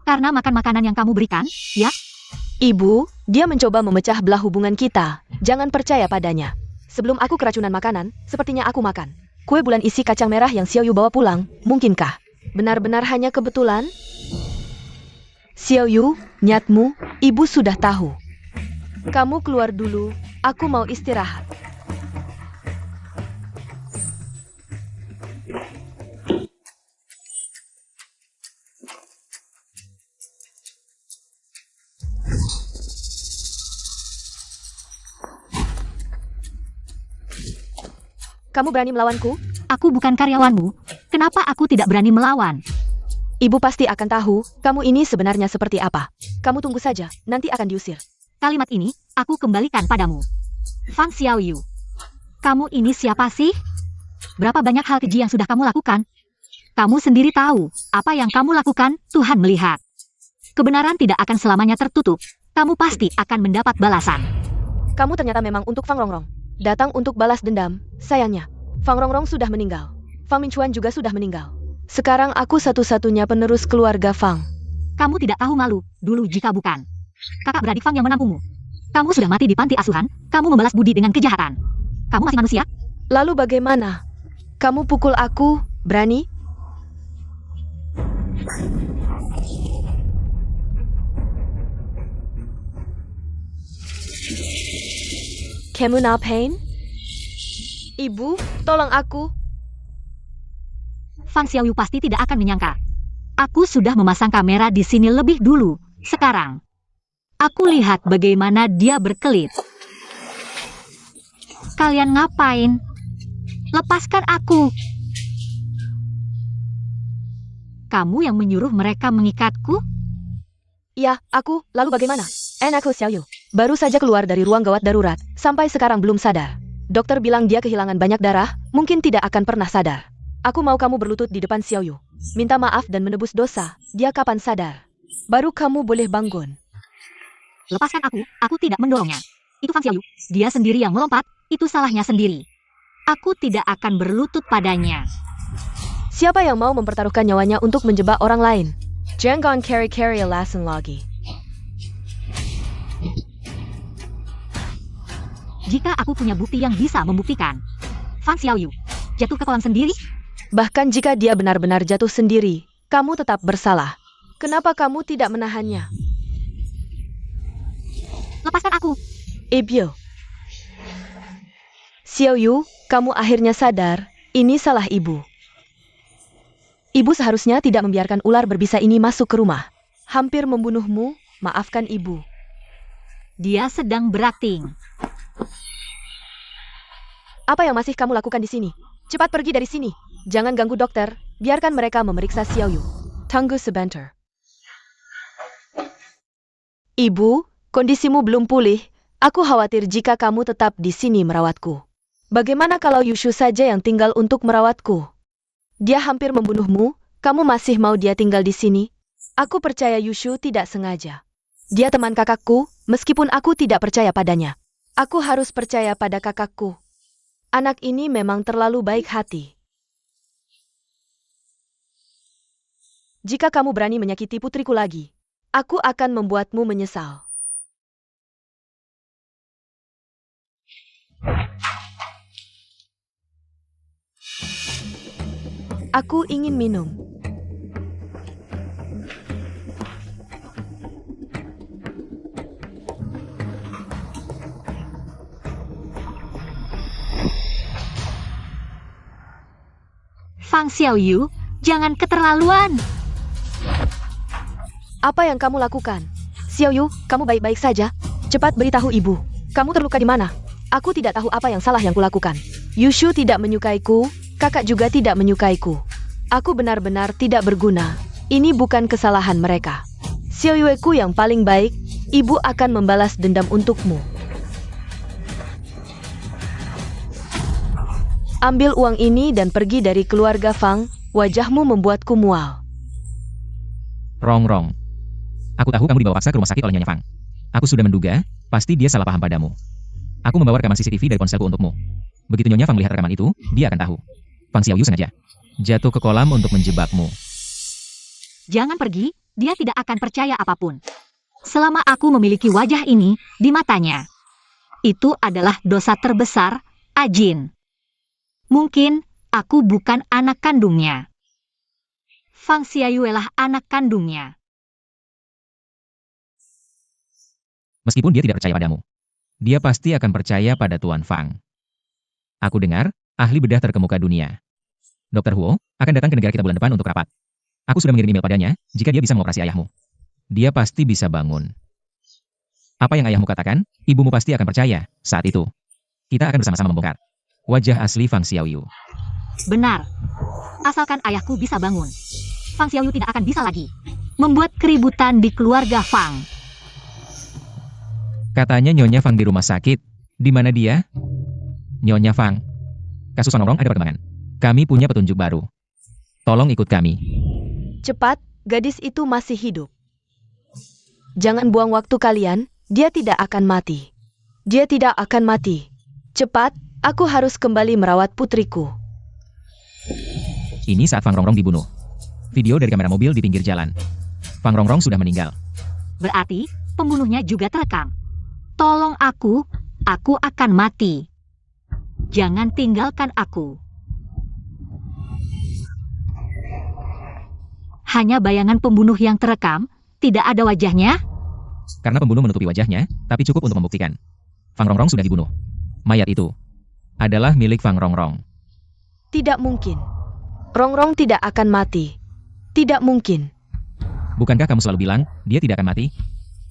Karena makan makanan yang kamu berikan, ya? Ibu, dia mencoba memecah belah hubungan kita, jangan percaya padanya. Sebelum aku keracunan makanan, sepertinya aku makan kue bulan isi kacang merah yang Xiao Yu bawa pulang, mungkinkah? Benar-benar hanya kebetulan? Xiao Yu, niatmu, ibu sudah tahu. Kamu keluar dulu, aku mau istirahat. Kamu berani melawanku? Aku bukan karyawanmu. Kenapa aku tidak berani melawan? Ibu pasti akan tahu, kamu ini sebenarnya seperti apa. Kamu tunggu saja, nanti akan diusir. Kalimat ini, aku kembalikan padamu. Fang Xiaoyu. Kamu ini siapa sih? Berapa banyak hal keji yang sudah kamu lakukan? Kamu sendiri tahu, apa yang kamu lakukan, Tuhan melihat. Kebenaran tidak akan selamanya tertutup. Kamu pasti akan mendapat balasan. Kamu ternyata memang untuk Fang Rongrong. Datang untuk balas dendam, sayangnya. Fang Rongrong sudah meninggal. Fang Minchuan juga sudah meninggal. Sekarang aku satu-satunya penerus keluarga Fang. Kamu tidak tahu malu, dulu jika bukan kakak beradik Fang yang menampungmu. Kamu sudah mati di panti asuhan, kamu membalas budi dengan kejahatan. Kamu masih manusia? Lalu bagaimana? Kamu pukul aku, berani? Kamu ngapain? Ibu, tolong aku. Fang Xiaoyu pasti tidak akan menyangka. Aku sudah memasang kamera di sini lebih dulu. Sekarang, aku lihat bagaimana dia berkelit. Kalian ngapain? Lepaskan aku. Kamu yang menyuruh mereka mengikatku? Ya, aku, lalu bagaimana? Aku Xiaoyu. Baru saja keluar dari ruang gawat darurat, sampai sekarang belum sadar. Dokter bilang dia kehilangan banyak darah, mungkin tidak akan pernah sadar. Aku mau kamu berlutut di depan Xiaoyu. Minta maaf dan menebus dosa, dia kapan sadar? Baru kamu boleh bangun. Lepaskan aku tidak mendorongnya. Itu Fang Xiaoyu, dia sendiri yang melompat, itu salahnya sendiri. Aku tidak akan berlutut padanya. Siapa yang mau mempertaruhkan nyawanya untuk menjebak orang lain? Jangan carry alasan lagi. Jika aku punya bukti yang bisa membuktikan, Fang Xiaoyu jatuh ke kolam sendiri? Bahkan jika dia benar-benar jatuh sendiri, kamu tetap bersalah. Kenapa kamu tidak menahannya? Lepaskan aku. Ebyo. Xiaoyu, kamu akhirnya sadar, ini salah ibu. Ibu seharusnya tidak membiarkan ular berbisa ini masuk ke rumah. Hampir membunuhmu, maafkan ibu. Dia sedang berakting. Apa yang masih kamu lakukan di sini? Cepat pergi dari sini. Jangan ganggu dokter. Biarkan mereka memeriksa Xiaoyu. Tunggu sebentar. Ibu, kondisimu belum pulih. Aku khawatir jika kamu tetap di sini merawatku. Bagaimana kalau Yushu saja yang tinggal untuk merawatku? Dia hampir membunuhmu. Kamu masih mau dia tinggal di sini? Aku percaya Yushu tidak sengaja. Dia teman kakakku, meskipun aku tidak percaya padanya. Aku harus percaya pada kakakku. Anak ini memang terlalu baik hati. Jika kamu berani menyakiti putriku lagi, aku akan membuatmu menyesal. Aku ingin minum. Fang Xiaoyu, jangan keterlaluan. Apa yang kamu lakukan? Xiaoyu, kamu baik-baik saja? Cepat beritahu ibu. Kamu terluka di mana? Aku tidak tahu apa yang salah yang kulakukan. Yushu tidak menyukaiku, kakak juga tidak menyukaiku. Aku benar-benar tidak berguna. Ini bukan kesalahan mereka. Xiaoyueku yang paling baik, ibu akan membalas dendam untukmu. Ambil uang ini dan pergi dari keluarga Fang, wajahmu membuatku mual. Rongrong. Aku tahu kamu dibawa paksa ke rumah sakit oleh Nyonya Fang. Aku sudah menduga, pasti dia salah paham padamu. Aku membawa rekaman CCTV dari ponselku untukmu. Begitu Nyonya Fang melihat rekaman itu, dia akan tahu. Fang Xiaoyu sengaja jatuh ke kolam untuk menjebakmu. Jangan pergi, dia tidak akan percaya apapun. Selama aku memiliki wajah ini di matanya. Itu adalah dosa terbesar, Ajin. Mungkin aku bukan anak kandungnya. Fang Xiaoyuelah anak kandungnya. Meskipun dia tidak percaya padamu, dia pasti akan percaya pada Tuan Fang. Aku dengar, ahli bedah terkemuka dunia, Dr. Huo, akan datang ke negara kita bulan depan untuk rapat. Aku sudah mengirim email padanya, jika dia bisa mengoperasi ayahmu. Dia pasti bisa bangun. Apa yang ayahmu katakan, ibumu pasti akan percaya, saat itu. Kita akan bersama-sama membongkar wajah asli Fang Xiaoyu. Benar. Asalkan ayahku bisa bangun, Fang Xiaoyu tidak akan bisa lagi membuat keributan di keluarga Fang. Katanya Nyonya Fang di rumah sakit. Di mana dia? Nyonya Fang. Kasus Rongrong ada perkembangan. Kami punya petunjuk baru. Tolong ikut kami. Cepat, gadis itu masih hidup. Jangan buang waktu kalian, dia tidak akan mati. Dia tidak akan mati. Cepat, aku harus kembali merawat putriku. Ini saat Fang Rongrong dibunuh. Video dari kamera mobil di pinggir jalan. Fang Rongrong sudah meninggal. Berarti, pembunuhnya juga terekam. Tolong aku akan mati. Jangan tinggalkan aku. Hanya bayangan pembunuh yang terekam, tidak ada wajahnya? Karena pembunuh menutupi wajahnya, tapi cukup untuk membuktikan. Fang Rongrong sudah dibunuh. Mayat itu adalah milik Fang Rongrong. Tidak mungkin. Rongrong tidak akan mati. Tidak mungkin. Bukankah kamu selalu bilang, dia tidak akan mati?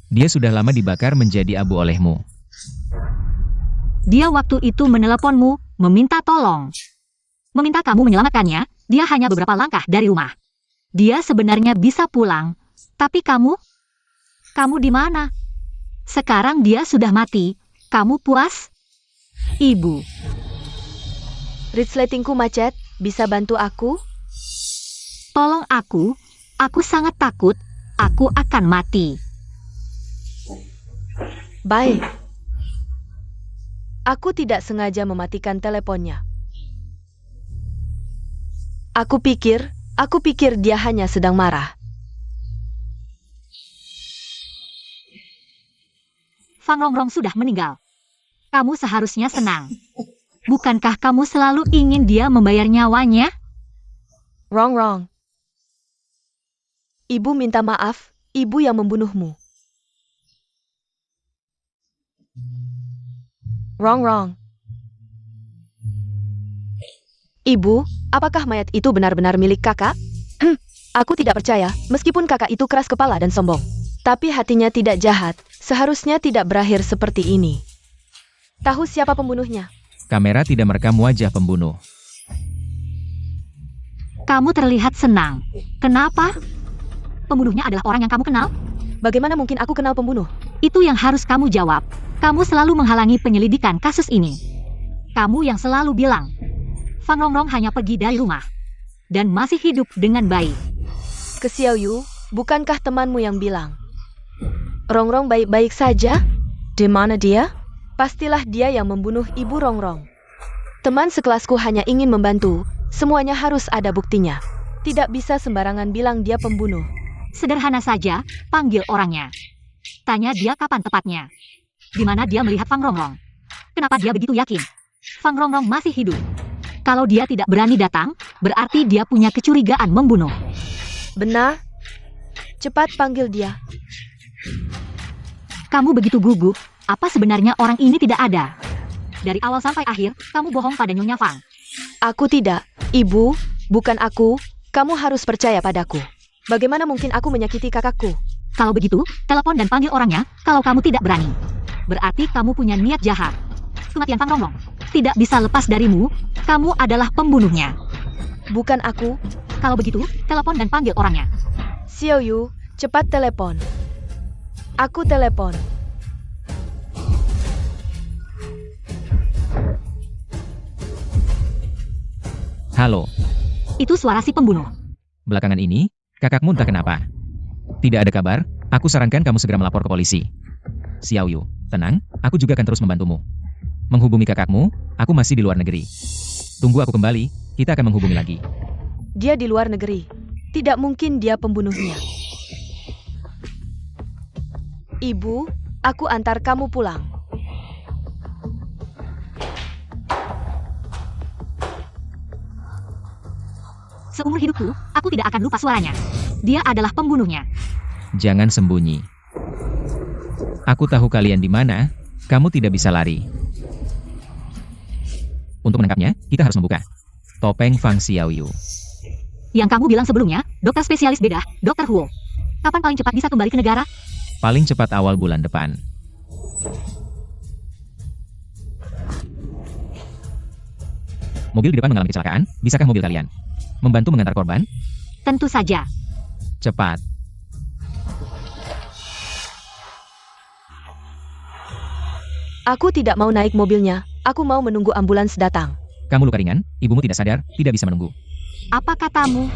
Dia sudah lama dibakar menjadi abu olehmu. Dia waktu itu meneleponmu, meminta tolong. Meminta kamu menyelamatkannya, dia hanya beberapa langkah dari rumah. Dia sebenarnya bisa pulang, tapi kamu di mana? Sekarang dia sudah mati, kamu puas? Ibu. Resletingku macet, bisa bantu aku? Tolong aku sangat takut, aku akan mati. Baik. Aku tidak sengaja mematikan teleponnya. Aku pikir dia hanya sedang marah. Fang Rongrong sudah meninggal. Kamu seharusnya senang. Bukankah kamu selalu ingin dia membayar nyawanya? Rongrong. Ibu minta maaf, ibu yang membunuhmu. Rongrong. Ibu, apakah mayat itu benar-benar milik kakak? Aku tidak percaya, meskipun kakak itu keras kepala dan sombong. Tapi hatinya tidak jahat, seharusnya tidak berakhir seperti ini. Tahu siapa pembunuhnya? Kamera tidak merekam wajah pembunuh. Kamu terlihat senang. Kenapa? Pembunuhnya adalah orang yang kamu kenal? Bagaimana mungkin aku kenal pembunuh? Itu yang harus kamu jawab. Kamu selalu menghalangi penyelidikan kasus ini. Kamu yang selalu bilang, Fang Rongrong hanya pergi dari rumah. Dan masih hidup dengan baik. Ke Xiaoyu, bukankah temanmu yang bilang? Rongrong baik-baik saja? Di mana dia? Pastilah dia yang membunuh ibu Rongrong. Teman sekelasku hanya ingin membantu, semuanya harus ada buktinya. Tidak bisa sembarangan bilang dia pembunuh. Sederhana saja, panggil orangnya. Tanya dia kapan tepatnya. Di mana dia melihat Fang Rongrong. Kenapa dia begitu yakin? Fang Rongrong masih hidup. Kalau dia tidak berani datang, berarti dia punya kecurigaan membunuh. Benar? Cepat panggil dia. Kamu begitu gugup, apa sebenarnya orang ini tidak ada? Dari awal sampai akhir, kamu bohong pada Nyonya Fang. Aku tidak. Ibu, bukan aku. Kamu harus percaya padaku. Bagaimana mungkin aku menyakiti kakakku? Kalau begitu, telepon dan panggil orangnya, kalau kamu tidak berani. Berarti kamu punya niat jahat. Kematian Fang Rongrong tidak bisa lepas darimu, kamu adalah pembunuhnya. Bukan aku. Kalau begitu, telepon dan panggil orangnya. Xiao Yu, cepat telepon. Aku telepon. Halo, Itu suara si pembunuh. belakangan ini, kakakmu entah kenapa. Tidak ada kabar, aku sarankan kamu segera melapor ke polisi. Xiao Yu, tenang, aku juga akan terus membantumu. Menghubungi kakakmu, aku masih di luar negeri. Tunggu aku kembali, kita akan menghubungi lagi. Dia di luar negeri. Tidak mungkin dia pembunuhnya. Ibu, aku antar kamu pulang. Seumur hidupku, aku tidak akan lupa suaranya. Dia adalah pembunuhnya. Jangan sembunyi. Aku tahu kalian di mana, kamu tidak bisa lari. Untuk menangkapnya, kita harus membuka topeng Fang Xiao Yu. Yang kamu bilang sebelumnya, dokter spesialis bedah, Dr. Huo. Kapan paling cepat bisa kembali ke negara? Paling cepat awal bulan depan. Mobil di depan mengalami kecelakaan, bisakah mobil kalian membantu mengantar korban? Tentu saja. Cepat. Aku tidak mau naik mobilnya. Aku mau menunggu ambulans datang. Kamu luka ringan, ibumu tidak sadar, tidak bisa menunggu. Apa katamu?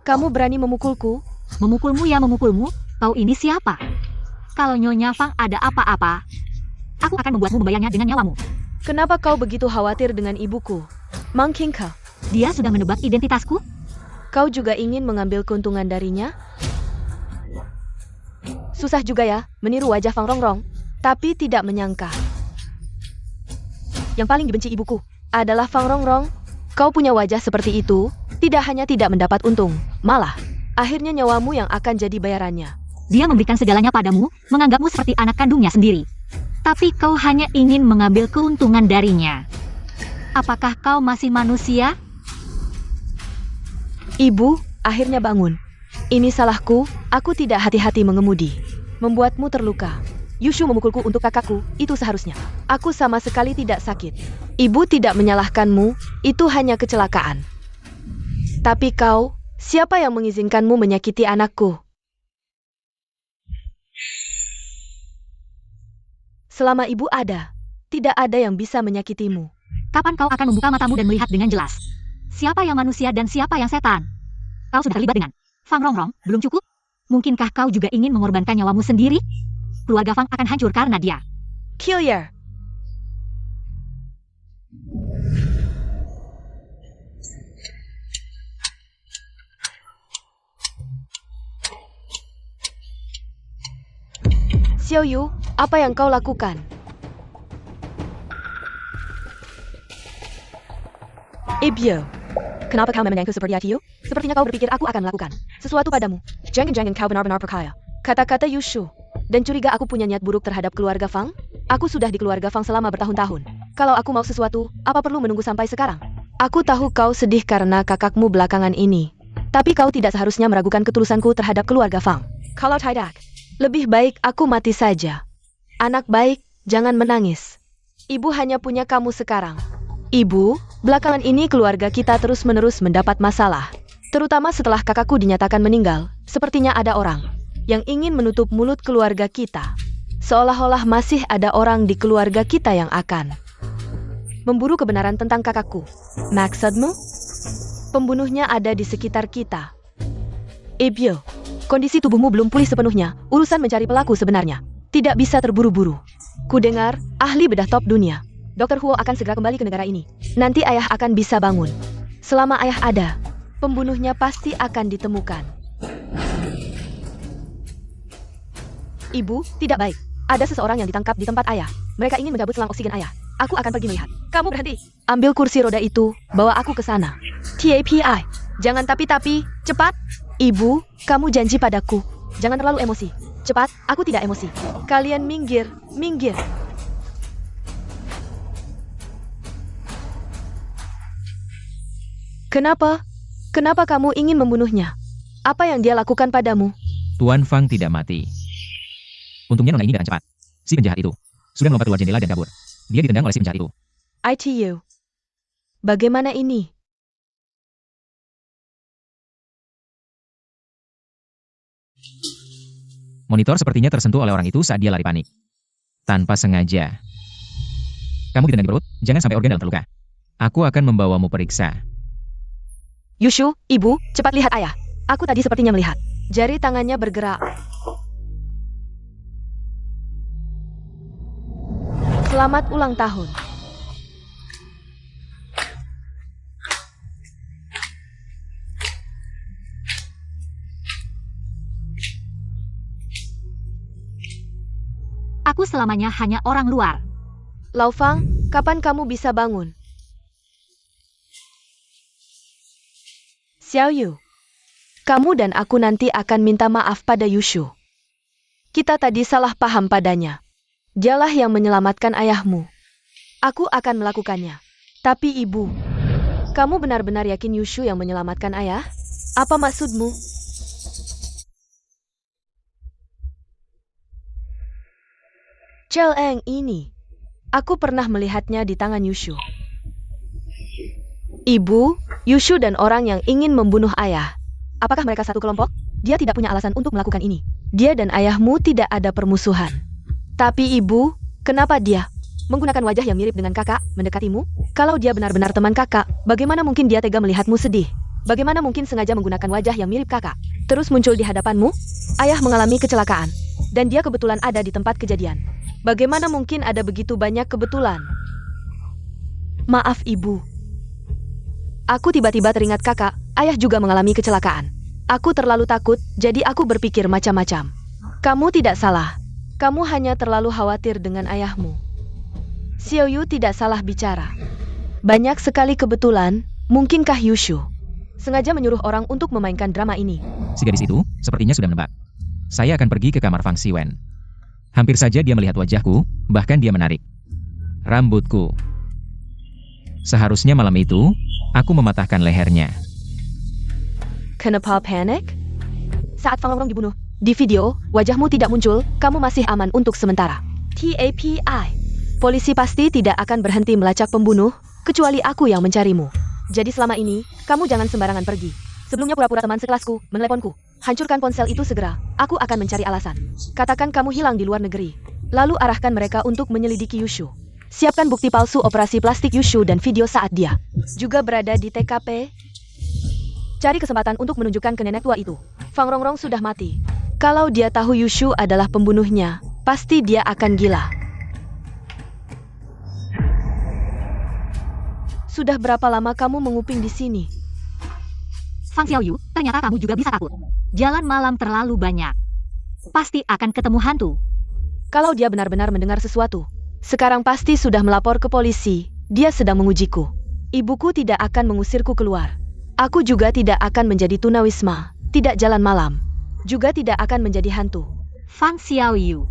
Kamu berani memukulku? Memukulmu ya memukulmu? Kau ini siapa? Kalau Nyonya Fang ada apa-apa, aku akan membuatmu membayarnya dengan nyawamu. Kenapa kau begitu khawatir dengan ibuku? Mang Qingke, Dia sudah menebak identitasku? kau juga ingin mengambil keuntungan darinya? Susah juga ya, meniru wajah Fang Rongrong, tapi tidak menyangka. Yang paling dibenci ibuku adalah Fang Rongrong. Kau punya wajah seperti itu, tidak hanya tidak mendapat untung, malah akhirnya nyawamu yang akan jadi bayarannya. Dia memberikan segalanya padamu, menganggapmu seperti anak kandungnya sendiri. Tapi kau hanya ingin mengambil keuntungan darinya. Apakah kau masih manusia? Ibu, akhirnya bangun. Ini salahku, aku tidak hati-hati mengemudi. Membuatmu terluka. Yushu memukulku untuk kakakku, itu seharusnya. Aku sama sekali tidak sakit. Ibu tidak menyalahkanmu, itu hanya kecelakaan. Tapi kau, siapa yang mengizinkanmu menyakiti anakku? Selama ibu ada, tidak ada yang bisa menyakitimu. Kapan kau akan membuka matamu dan melihat dengan jelas? Siapa yang manusia dan siapa yang setan? Kau sudah terlibat dengan Fang Rongrong, belum cukup? Mungkinkah kau juga ingin mengorbankan nyawamu sendiri? Keluarga Fang akan hancur karena dia. Killer. Xiao Yu, apa yang kau lakukan? Ibyo, kenapa kau memandangku seperti itu? Sepertinya kau berpikir aku akan melakukan sesuatu padamu. Jangan-jangan kau benar-benar percaya kata-kata Yushu. Dan curiga aku punya niat buruk terhadap keluarga Fang? Aku sudah di keluarga Fang selama bertahun-tahun. Kalau aku mau sesuatu, apa perlu menunggu sampai sekarang? Aku tahu kau sedih karena kakakmu belakangan ini. Tapi kau tidak seharusnya meragukan ketulusanku terhadap keluarga Fang. Kalau tidak, lebih baik aku mati saja. Anak baik, jangan menangis. Ibu hanya punya kamu sekarang. Ibu, belakangan ini keluarga kita terus-menerus mendapat masalah. Terutama setelah kakakku dinyatakan meninggal, sepertinya ada orang yang ingin menutup mulut keluarga kita. Seolah-olah masih ada orang di keluarga kita yang akan memburu kebenaran tentang kakakku. Maksudmu? Pembunuhnya ada di sekitar kita. Ibyo, kondisi tubuhmu belum pulih sepenuhnya. Urusan mencari pelaku sebenarnya tidak bisa terburu-buru. Ku dengar, ahli bedah top dunia Dr. Huo akan segera kembali ke negara ini. Nanti ayah akan bisa bangun. Selama ayah ada, pembunuhnya pasti akan ditemukan. Ibu, tidak baik. Ada seseorang yang ditangkap di tempat ayah. Mereka ingin mencabut selang oksigen ayah. Aku akan pergi melihat. Kamu berhenti. Ambil kursi roda itu, bawa aku ke sana. TAPI. Jangan tapi-tapi, cepat. Ibu, kamu janji padaku. Jangan terlalu emosi. Cepat, aku tidak emosi. Kalian minggir, minggir. Kenapa? Kenapa kamu ingin membunuhnya? Apa yang dia lakukan padamu? Tuan Fang tidak mati. Untungnya nona ini datang cepat. Si penjahat itu sudah melompat keluar jendela dan kabur. Dia ditendang oleh si penjahat itu. ITU. Bagaimana ini? Monitor sepertinya tersentuh oleh orang itu saat dia lari panik. Tanpa sengaja. Kamu ditendang di perut, jangan sampai organ dalam terluka. Aku akan membawamu periksa. Yushu, ibu, cepat lihat ayah. Aku tadi sepertinya melihat. Jari tangannya bergerak. Selamat ulang tahun. Aku selamanya hanya orang luar. Lao Fang, kapan kamu bisa bangun? Xiao Yu, kamu dan aku nanti akan minta maaf pada Yushu. Kita tadi salah paham padanya. Dialah yang menyelamatkan ayahmu. Aku akan melakukannya. Tapi ibu, kamu benar-benar yakin Yushu yang menyelamatkan ayah? Apa maksudmu? Celeng ini, aku pernah melihatnya di tangan Yushu. Ibu, Yushu dan orang yang ingin membunuh ayah. Apakah mereka satu kelompok? Dia tidak punya alasan untuk melakukan ini. Dia dan ayahmu tidak ada permusuhan. Tapi ibu, kenapa dia menggunakan wajah yang mirip dengan kakak mendekatimu? Kalau dia benar-benar teman kakak, bagaimana mungkin dia tega melihatmu sedih? Bagaimana mungkin sengaja menggunakan wajah yang mirip kakak? Terus muncul di hadapanmu? Ayah mengalami kecelakaan, dan dia kebetulan ada di tempat kejadian. Bagaimana mungkin ada begitu banyak kebetulan? Maaf ibu. Aku tiba-tiba teringat kakak, ayah juga mengalami kecelakaan. Aku terlalu takut, jadi aku berpikir macam-macam. Kamu tidak salah. Kamu hanya terlalu khawatir dengan ayahmu. Xiao Yu tidak salah bicara. Banyak sekali kebetulan, mungkinkah Yushu sengaja menyuruh orang untuk memainkan drama ini? Si gadis itu sepertinya sudah menebak. Saya akan pergi ke kamar Fang Siwen. Hampir saja dia melihat wajahku, bahkan dia menarik rambutku. Seharusnya malam itu, aku mematahkan lehernya. Kenapa panik? Saat Fang Rongrong dibunuh, di video, wajahmu tidak muncul, kamu masih aman untuk sementara. TAPI. Polisi pasti tidak akan berhenti melacak pembunuh, kecuali aku yang mencarimu. Jadi selama ini, kamu jangan sembarangan pergi. Sebelumnya pura-pura teman sekelasku, meneleponku. Hancurkan ponsel itu segera, aku akan mencari alasan. Katakan kamu hilang di luar negeri. Lalu arahkan mereka untuk menyelidiki Yushu. Siapkan bukti palsu operasi plastik Yushu dan video saat dia juga berada di TKP. Cari kesempatan untuk menunjukkan ke nenek tua itu. Fang Rongrong sudah mati. Kalau dia tahu Yushu adalah pembunuhnya, pasti dia akan gila. Sudah berapa lama kamu menguping di sini? Fang Xiaoyu, ternyata kamu juga bisa takut. Jalan malam terlalu banyak. Pasti akan ketemu hantu. Kalau dia benar-benar mendengar sesuatu, sekarang pasti sudah melapor ke polisi. Dia sedang mengujiku. Ibuku tidak akan mengusirku keluar. Aku juga tidak akan menjadi tunawisma, tidak jalan malam. Juga tidak akan menjadi hantu. Fang Xiaoyu.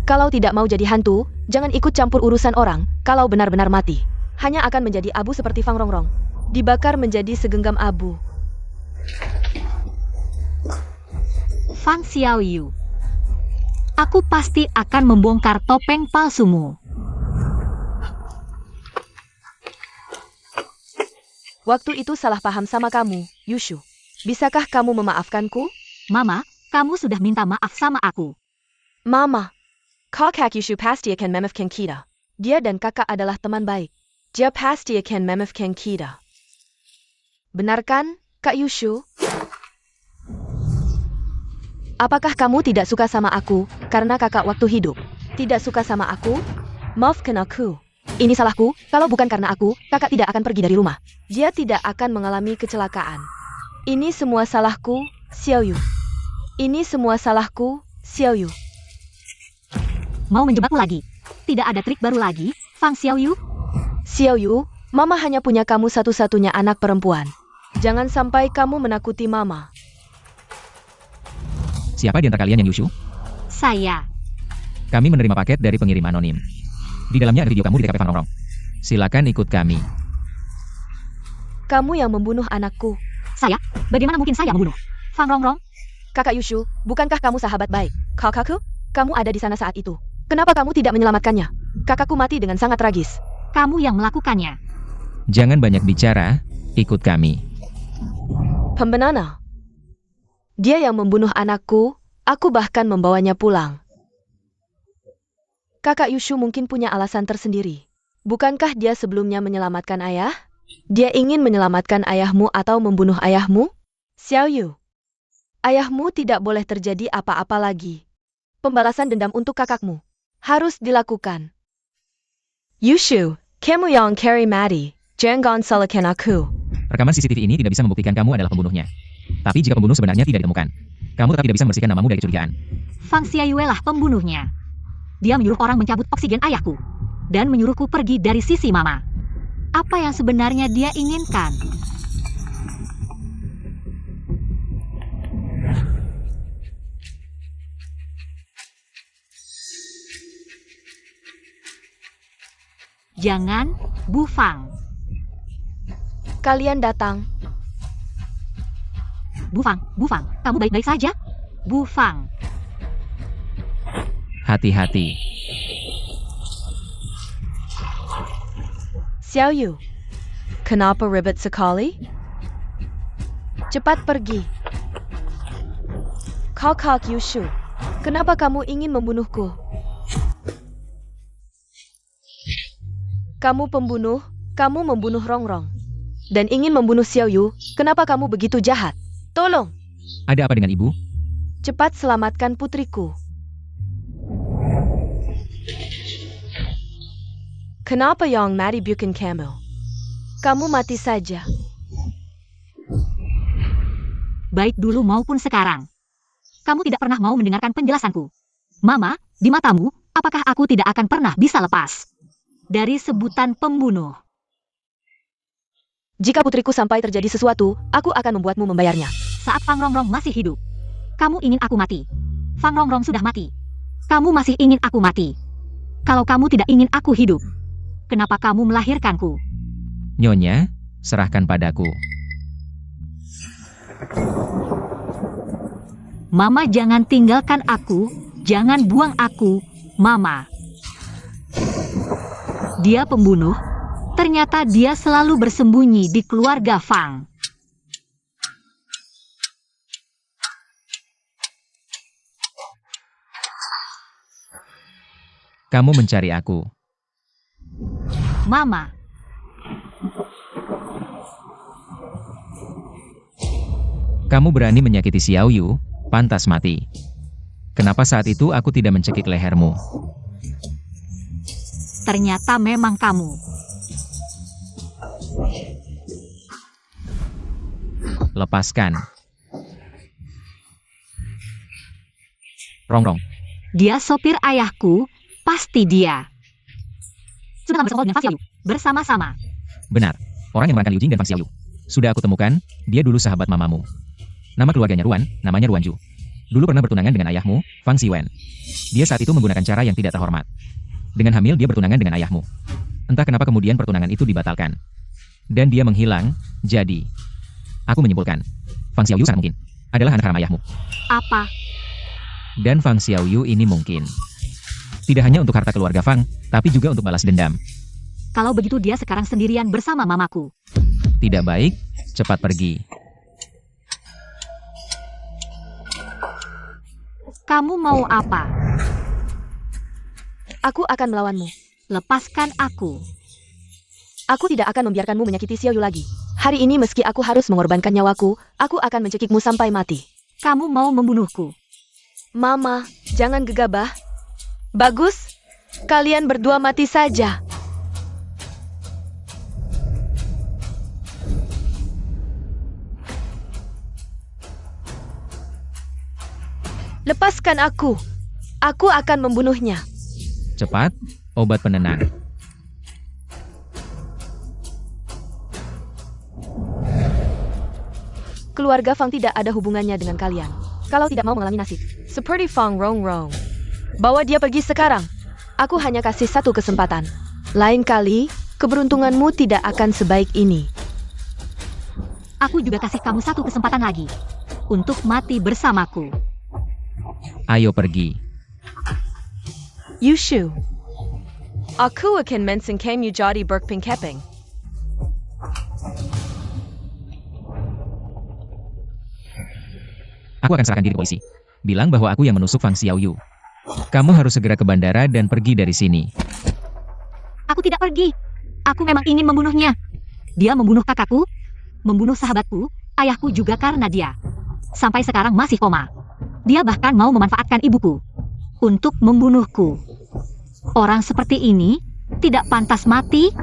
Kalau tidak mau jadi hantu, jangan ikut campur urusan orang. Kalau benar-benar mati, hanya akan menjadi abu seperti Fang Rongrong. Dibakar menjadi segenggam abu. Fang Xiaoyu. Aku pasti akan membongkar topeng palsumu. Waktu itu salah paham sama kamu, Yushu. Bisakah kamu memaafkanku? Mama, kamu sudah minta maaf sama aku. Mama, kakak Yushu pasti akan memaafkan kita. Dia dan kakak adalah teman baik. Dia pasti akan memaafkan kita. Benar kan, Kak Yushu? Apakah kamu tidak suka sama aku karena kakak waktu hidup? Tidak suka sama aku? Maafkan aku. Ini salahku, kalau bukan karena aku, kakak tidak akan pergi dari rumah. Dia tidak akan mengalami kecelakaan. Ini semua salahku, Xiaoyu. Ini semua salahku, Xiaoyu. Mau menjebakku lagi? Tidak ada trik baru lagi, Fang Xiaoyu? Xiaoyu, Mama hanya punya kamu satu-satunya anak perempuan. Jangan sampai kamu menakuti Mama. Siapa di antara kalian yang Yushu? Saya. Kami menerima paket dari pengirim anonim. Di dalamnya ada video kamu di TKP Fang Rongrong. Silakan ikut kami. Kamu yang membunuh anakku. Saya? Bagaimana mungkin saya membunuh? Fang Rongrong? Kakak Yushu, bukankah kamu sahabat baik? Kakakku, kamu ada di sana saat itu. Kenapa kamu tidak menyelamatkannya? Kakakku mati dengan sangat tragis. Kamu yang melakukannya. Jangan banyak bicara, ikut kami. Pembenana. Dia yang membunuh anakku, aku bahkan membawanya pulang. Kakak Yushu mungkin punya alasan tersendiri. Bukankah dia sebelumnya menyelamatkan ayah? Dia ingin menyelamatkan ayahmu atau membunuh ayahmu? Xiaoyu, ayahmu tidak boleh terjadi apa-apa lagi. Pembalasan dendam untuk kakakmu harus dilakukan. Yushu, kamu yang carry Maddie, jangan salahkan aku. Rekaman CCTV ini tidak bisa membuktikan kamu adalah pembunuhnya. Tapi jika pembunuh sebenarnya tidak ditemukan, kamu tetap tidak bisa membersihkan namamu dari kecurigaan. Fang Xiaoyu lah pembunuhnya. Dia menyuruh orang mencabut oksigen ayahku. Dan menyuruhku pergi dari sisi Mama. Apa yang sebenarnya dia inginkan? Jangan, Bu Fang. Kalian datang. Bu Fang, kamu baik-baik saja? Bu Fang. Hati-hati. Xiaoyu, kenapa ribet sekali? Cepat pergi. Kakak Yushu, kenapa kamu ingin membunuhku? Kamu pembunuh, kamu membunuh Rongrong. Dan ingin membunuh Xiaoyu, kenapa kamu begitu jahat? Tolong, Ada apa dengan ibu? cepat selamatkan putriku. Kenapa yang Maddie bukan kamu? Kamu mati saja. Baik dulu maupun sekarang. Kamu tidak pernah mau mendengarkan penjelasanku. Mama, di matamu, apakah aku tidak akan pernah bisa lepas dari sebutan pembunuh? Jika putriku sampai terjadi sesuatu, aku akan membuatmu membayarnya. Saat Fang Rongrong masih hidup, kamu ingin aku mati. Fang Rongrong sudah mati. Kamu masih ingin aku mati. Kalau kamu tidak ingin aku hidup, kenapa kamu melahirkanku? Nyonya, serahkan padaku. Mama, jangan tinggalkan aku. Jangan buang aku, Mama. Dia pembunuh. Ternyata dia selalu bersembunyi di keluarga Fang. Kamu mencari aku. Mama, Kamu berani menyakiti Xiaoyu, pantas mati. Kenapa saat itu aku tidak mencekik lehermu? ternyata memang kamu. Lepaskan. Rongrong. Dia sopir ayahku, pasti dia. Sudah lama bersekongkol dengan Fang Xiaoyu, bersama-sama. Benar. Orang yang merakan Liu Jing dan Fang Xiaoyu. Sudah aku temukan, dia dulu sahabat mamamu. Nama keluarganya Ruan, namanya Ruan Ju. Dulu pernah bertunangan dengan ayahmu, Fang Xiwen. Dia saat itu menggunakan cara yang tidak terhormat. Dengan hamil dia bertunangan dengan ayahmu. Entah kenapa kemudian pertunangan itu dibatalkan. Dan dia menghilang, jadi... Aku menyimpulkan, Fang Xiaoyu sangat mungkin adalah anak haram ayahmu. Apa? Dan Fang Xiaoyu ini mungkin tidak hanya untuk harta keluarga Fang, tapi juga untuk balas dendam. Kalau begitu dia sekarang sendirian bersama mamaku. Tidak baik, cepat pergi. Kamu mau apa? Aku akan melawanmu. Lepaskan aku. Aku tidak akan membiarkanmu menyakiti Xiaoyu lagi. Hari ini meski aku harus mengorbankan nyawaku, aku akan mencekikmu sampai mati. Kamu mau membunuhku. Mama, jangan gegabah. Bagus. Kalian berdua mati saja. Lepaskan aku. Aku akan membunuhnya. Cepat, obat penenang. Keluarga Fang tidak ada hubungannya dengan kalian. Kalau tidak mau mengalami nasib seperti Fang Rongrong, bawa dia pergi sekarang. Aku hanya kasih satu kesempatan. Lain kali, keberuntunganmu tidak akan sebaik ini. Aku juga kasih kamu satu kesempatan lagi untuk mati bersamaku. Ayo pergi. Yushu. Aku akan mensenkamu jadi berpengkeping. Aku akan serahkan diri ke polisi. Bilang bahwa aku yang menusuk Fang Xiaoyu. Kamu harus segera ke bandara dan pergi dari sini. Aku tidak pergi. Aku memang ingin membunuhnya. Dia membunuh kakakku, membunuh sahabatku, ayahku juga karena dia. Sampai sekarang masih koma. Dia bahkan mau memanfaatkan ibuku untuk membunuhku. Orang seperti ini tidak pantas mati.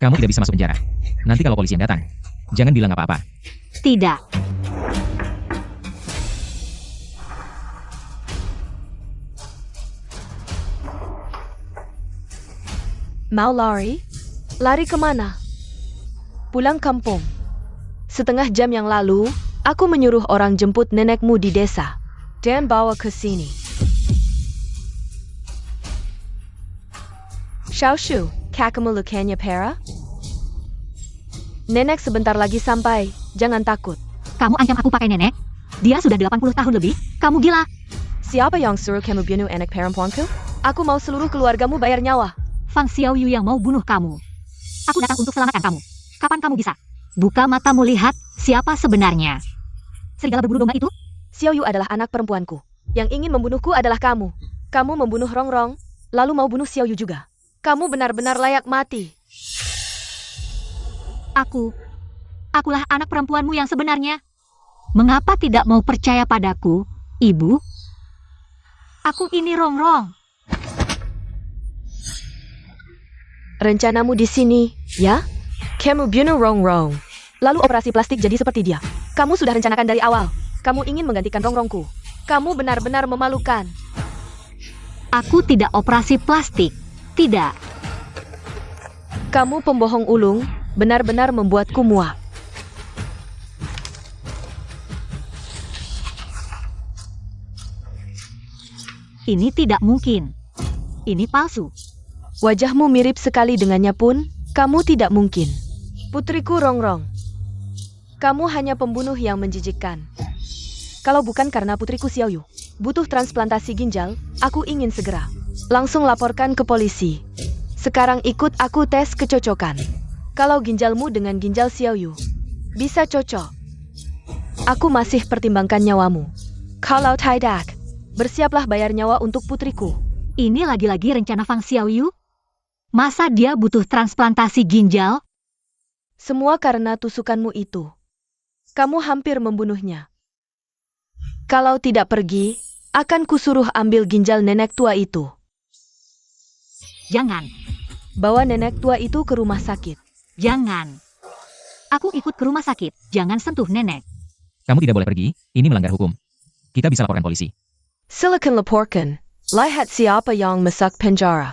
Kamu tidak bisa masuk penjara. Nanti kalau polisi yang datang, jangan bilang apa-apa. Tidak. Mau lari? Lari kemana? Pulang kampung. Setengah jam yang lalu, aku menyuruh orang jemput nenekmu di desa dan bawa ke sini. Xiaoshu, kakakmu lukanya parah? Nenek sebentar lagi sampai, jangan takut. Kamu ancam aku pakai nenek? Dia sudah 80 tahun lebih. Kamu gila. Siapa yang suruh kamu bunuh anak perempuanku? Aku mau seluruh keluargamu bayar nyawa. Fang Xiaoyu yang mau bunuh kamu. Aku datang untuk selamatkan kamu. Kapan kamu bisa? Buka matamu lihat siapa sebenarnya. Serigala berburu domba itu? Xiaoyu adalah anak perempuanku. Yang ingin membunuhku adalah kamu. Kamu membunuh Rongrong, lalu mau bunuh Xiaoyu juga. Kamu benar-benar layak mati. Akulah anak perempuanmu yang sebenarnya. Mengapa tidak mau percaya padaku, Ibu? Aku ini Rongrong. Rencanamu di sini, ya? Kamu bunuh Rongrong. Lalu operasi plastik jadi seperti dia. Kamu sudah rencanakan dari awal. Kamu ingin menggantikan Rongrongku. Kamu benar-benar memalukan. Aku tidak operasi plastik. Tidak. Kamu pembohong ulung, benar-benar membuatku muak. Ini tidak mungkin. Ini palsu. Wajahmu mirip sekali dengannya pun, kamu tidak mungkin. Putriku Rongrong. Kamu hanya pembunuh yang menjijikkan. Kalau bukan karena putriku Xiaoyu butuh transplantasi ginjal, aku ingin segera langsung laporkan ke polisi. Sekarang ikut aku tes kecocokan. Kalau ginjalmu dengan ginjal Xiaoyu bisa cocok, aku masih pertimbangkan nyawamu. Kalau tidak, bersiaplah bayar nyawa untuk putriku. Ini lagi-lagi rencana Fang Xiaoyu? Masa dia butuh transplantasi ginjal? Semua karena tusukanmu itu. Kamu hampir membunuhnya. Kalau tidak pergi, akan kusuruh ambil ginjal nenek tua itu. Jangan. Bawa nenek tua itu ke rumah sakit. Jangan. Aku ikut ke rumah sakit. Jangan sentuh nenek. Kamu tidak boleh pergi, ini melanggar hukum. Kita bisa laporkan polisi. Silakan laporkan. Lihat siapa yang masuk penjara.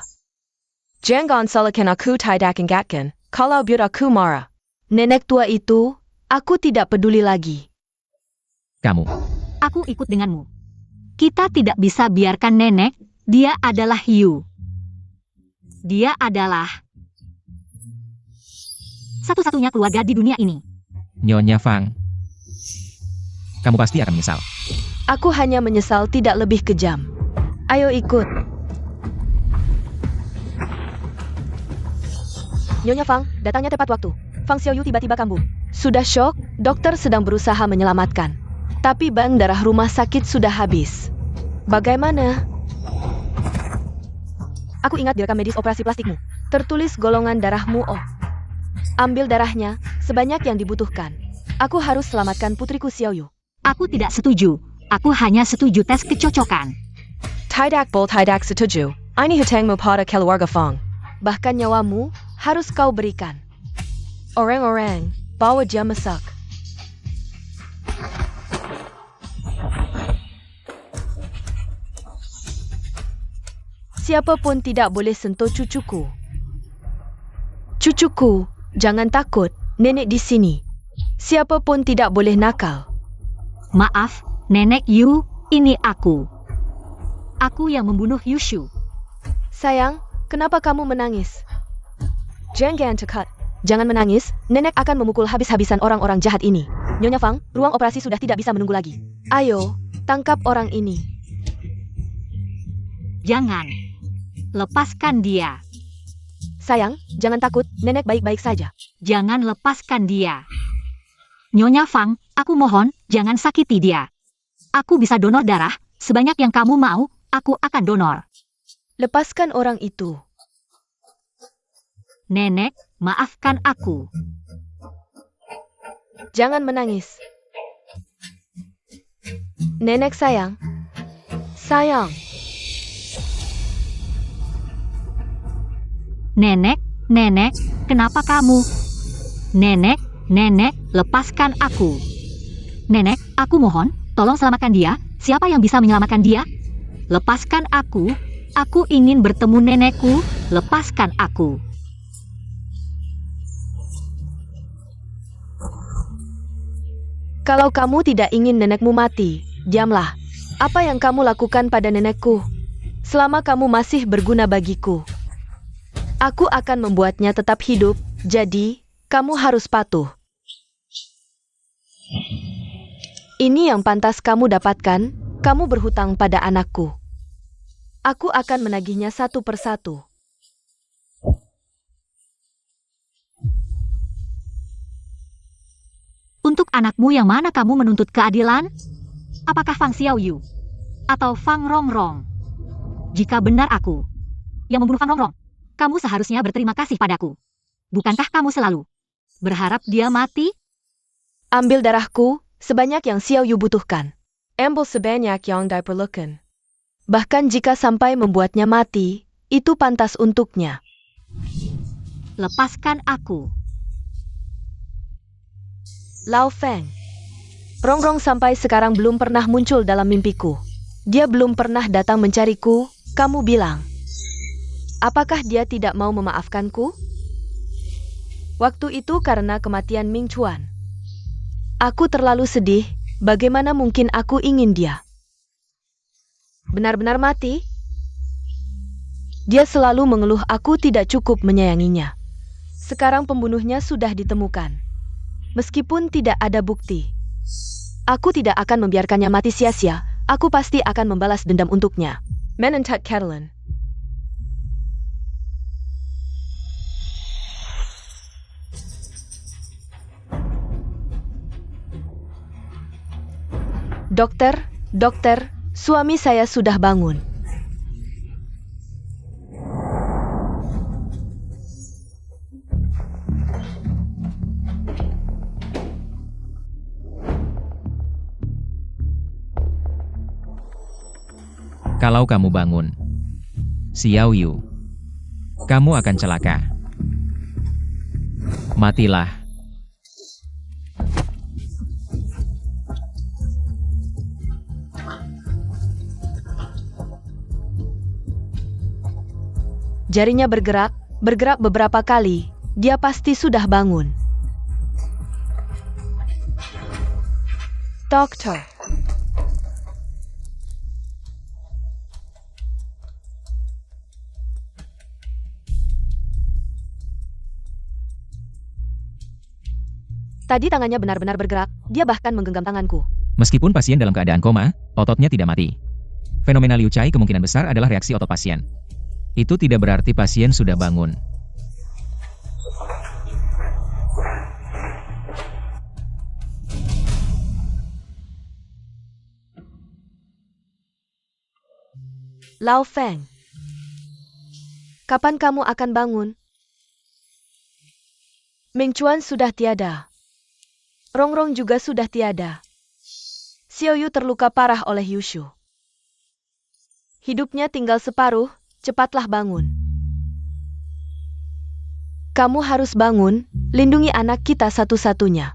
Jangan salahkan aku tidak ingatkan, kalau biar aku marah. Nenek tua itu, aku tidak peduli lagi. Kamu. Aku ikut denganmu. Kita tidak bisa biarkan nenek, dia adalah Yu. Dia adalah satu-satunya keluarga di dunia ini. Nyonya Fang. Kamu pasti akan menyesal. Aku hanya menyesal tidak lebih kejam. Ayo ikut. Nyonya Fang, datangnya tepat waktu. Fang Xiaoyu tiba-tiba kambuh. Sudah syok, dokter sedang berusaha menyelamatkan. Tapi bank darah rumah sakit sudah habis. Bagaimana? Aku ingat di rekam medis operasi plastikmu. Tertulis golongan darahmu O. Ambil darahnya, sebanyak yang dibutuhkan. Aku harus selamatkan putriku Xiaoyu. Aku tidak setuju. Aku hanya setuju tes kecocokan. Tidak setuju. Ini hutangmu pada keluarga Fang. Bahkan nyawamu harus kau berikan. Orang-orang, bawa dia masak. Siapapun tidak boleh sentuh cucuku. Cucuku, jangan takut, nenek di sini. Siapapun tidak boleh nakal. Maaf, Nenek Yu, ini aku. Aku yang membunuh Yushu. Sayang, kenapa kamu menangis? Jangan cekat. Jangan menangis, nenek akan memukul habis-habisan orang-orang jahat ini. Nyonya Fang, ruang operasi sudah tidak bisa menunggu lagi. Ayo, tangkap orang ini. Jangan. Lepaskan dia. Sayang, jangan takut, nenek baik-baik saja. Jangan lepaskan dia. Nyonya Fang, aku mohon, jangan sakiti dia. Aku bisa donor darah, sebanyak yang kamu mau, aku akan donor. Lepaskan orang itu. Nenek, maafkan aku. Jangan menangis. Nenek sayang. Sayang. Nenek, kenapa kamu? Nenek, lepaskan aku. Nenek, aku mohon, tolong selamatkan dia. Siapa yang bisa menyelamatkan dia? Lepaskan aku. Aku ingin bertemu nenekku. Lepaskan aku. Kalau kamu tidak ingin nenekmu mati, diamlah. Apa yang kamu lakukan pada nenekku? Selama kamu masih berguna bagiku, aku akan membuatnya tetap hidup, jadi kamu harus patuh. Ini yang pantas kamu dapatkan, kamu berhutang pada anakku. Aku akan menagihnya satu persatu. Untuk anakmu yang mana kamu menuntut keadilan? Apakah Fang Xiaoyu? Atau Fang Rongrong? Jika benar aku yang membunuh Fang Rongrong, kamu seharusnya berterima kasih padaku. Bukankah kamu selalu berharap dia mati? Ambil darahku, sebanyak yang Xiaoyu butuhkan. Ambil sebanyak yang diperlukan. Bahkan jika sampai membuatnya mati, itu pantas untuknya. Lepaskan aku. Lao Feng. Rongrong sampai sekarang belum pernah muncul dalam mimpiku. Dia belum pernah datang mencariku, kamu bilang. Apakah dia tidak mau memaafkanku? Waktu itu karena kematian Ming Chuan. Aku terlalu sedih, bagaimana mungkin aku ingin dia benar-benar mati? Dia selalu mengeluh aku tidak cukup menyayanginya. Sekarang pembunuhnya sudah ditemukan. Meskipun tidak ada bukti, aku tidak akan membiarkannya mati sia-sia. Aku pasti akan membalas dendam untuknya. Menentak Catalan. Dokter, suami saya sudah bangun. Kalau kamu bangun, Xiaoyu, kamu akan celaka. Matilah. Jarinya bergerak beberapa kali. Dia pasti sudah bangun. Dokter. Tadi tangannya benar-benar bergerak, dia bahkan menggenggam tanganku. Meskipun pasien dalam keadaan koma, ototnya tidak mati. Fenomena Liu Chai kemungkinan besar adalah reaksi otot pasien. Itu tidak berarti pasien sudah bangun. Lao Feng, kapan kamu akan bangun? Ming Chuan sudah tiada. Rongrong juga sudah tiada. Xiaoyu terluka parah oleh Yushu. Hidupnya tinggal separuh, cepatlah bangun. Kamu harus bangun, lindungi anak kita satu-satunya.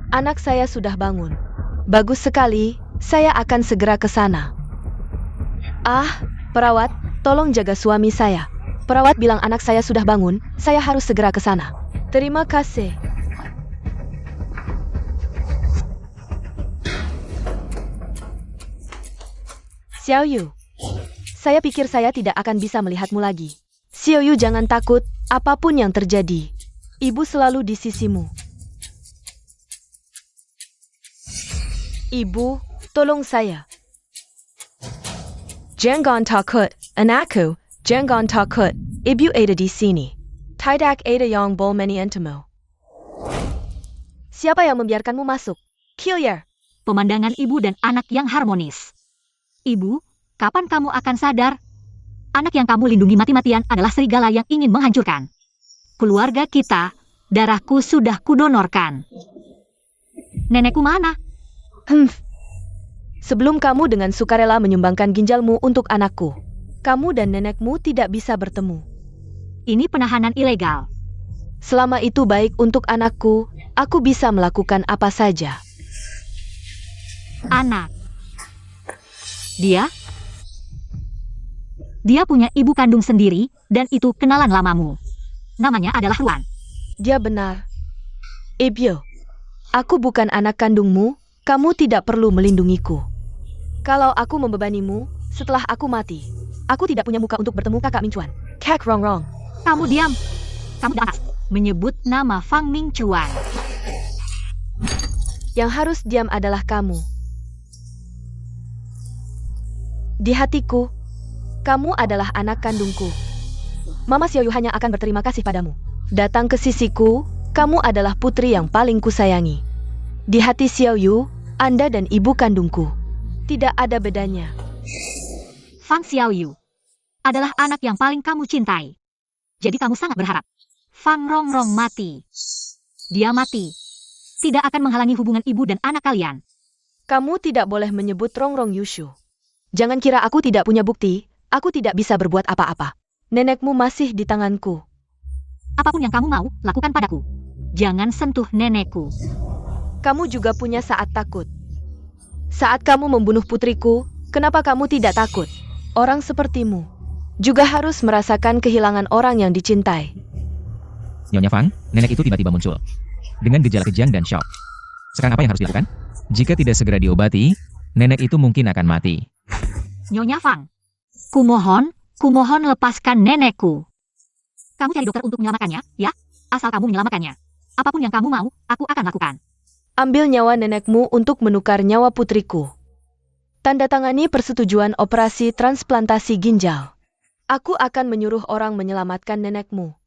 Anak saya sudah bangun. Bagus sekali, saya akan segera ke sana. Ah, perawat, tolong jaga suami saya. Perawat bilang anak saya sudah bangun, saya harus segera ke sana. Terima kasih. Xiao Yu, saya pikir saya tidak akan bisa melihatmu lagi. Xiao Yu, jangan takut, apapun yang terjadi. Ibu selalu di sisimu. Ibu, tolong saya. Jangan takut, anakku, jangan takut. Ibu ada di sini. Tidak ada yang boleh menyentuhmu. Siapa yang membiarkanmu masuk? Killer. Pemandangan ibu dan anak yang harmonis. Ibu, kapan kamu akan sadar? Anak yang kamu lindungi mati-matian adalah serigala yang ingin menghancurkan keluarga kita. Darahku sudah kudonorkan. Nenekku mana? Sebelum kamu dengan sukarela menyumbangkan ginjalmu untuk anakku, kamu dan nenekmu tidak bisa bertemu. Ini penahanan ilegal. Selama itu baik untuk anakku, aku bisa melakukan apa saja. Anak. Dia punya ibu kandung sendiri, dan itu kenalan lamamu. Namanya adalah Ruan. Dia benar. Ebyo, aku bukan anak kandungmu. Kamu tidak perlu melindungiku. Kalau aku membebanimu, setelah aku mati, aku tidak punya muka untuk bertemu kakak Mingchuan. Kek Rongrong. Kamu diam. Kamu dapat menyebut nama Fang Mingchuan. Yang harus diam adalah kamu. Di hatiku, kamu adalah anak kandungku. Mama Xiao Yu hanya akan berterima kasih padamu. Datang ke sisiku, kamu adalah putri yang paling kusayangi. Di hati Xiao Yu, Anda dan ibu kandungku. Tidak ada bedanya. Fang Xiaoyu adalah anak yang paling kamu cintai. Jadi kamu sangat berharap Fang Rongrong mati. Dia mati tidak akan menghalangi hubungan ibu dan anak kalian. Kamu tidak boleh menyebut Rongrong Yushu. Jangan kira aku tidak punya bukti, aku tidak bisa berbuat apa-apa. Nenekmu masih di tanganku. Apapun yang kamu mau, lakukan padaku. Jangan sentuh nenekku. Kamu juga punya saat takut. Saat kamu membunuh putriku, kenapa kamu tidak takut? Orang sepertimu juga harus merasakan kehilangan orang yang dicintai. Nyonya Fang, nenek itu tiba-tiba muncul dengan gejala kejang dan syok. Sekarang apa yang harus dilakukan? Jika tidak segera diobati, nenek itu mungkin akan mati. Nyonya Fang, kumohon lepaskan nenekku. Kamu cari dokter untuk menyelamatkannya, ya? Asal kamu menyelamatkannya. Apapun yang kamu mau, aku akan lakukan. Ambil nyawa nenekmu untuk menukar nyawa putriku. Tanda tangani persetujuan operasi transplantasi ginjal. Aku akan menyuruh orang menyelamatkan nenekmu.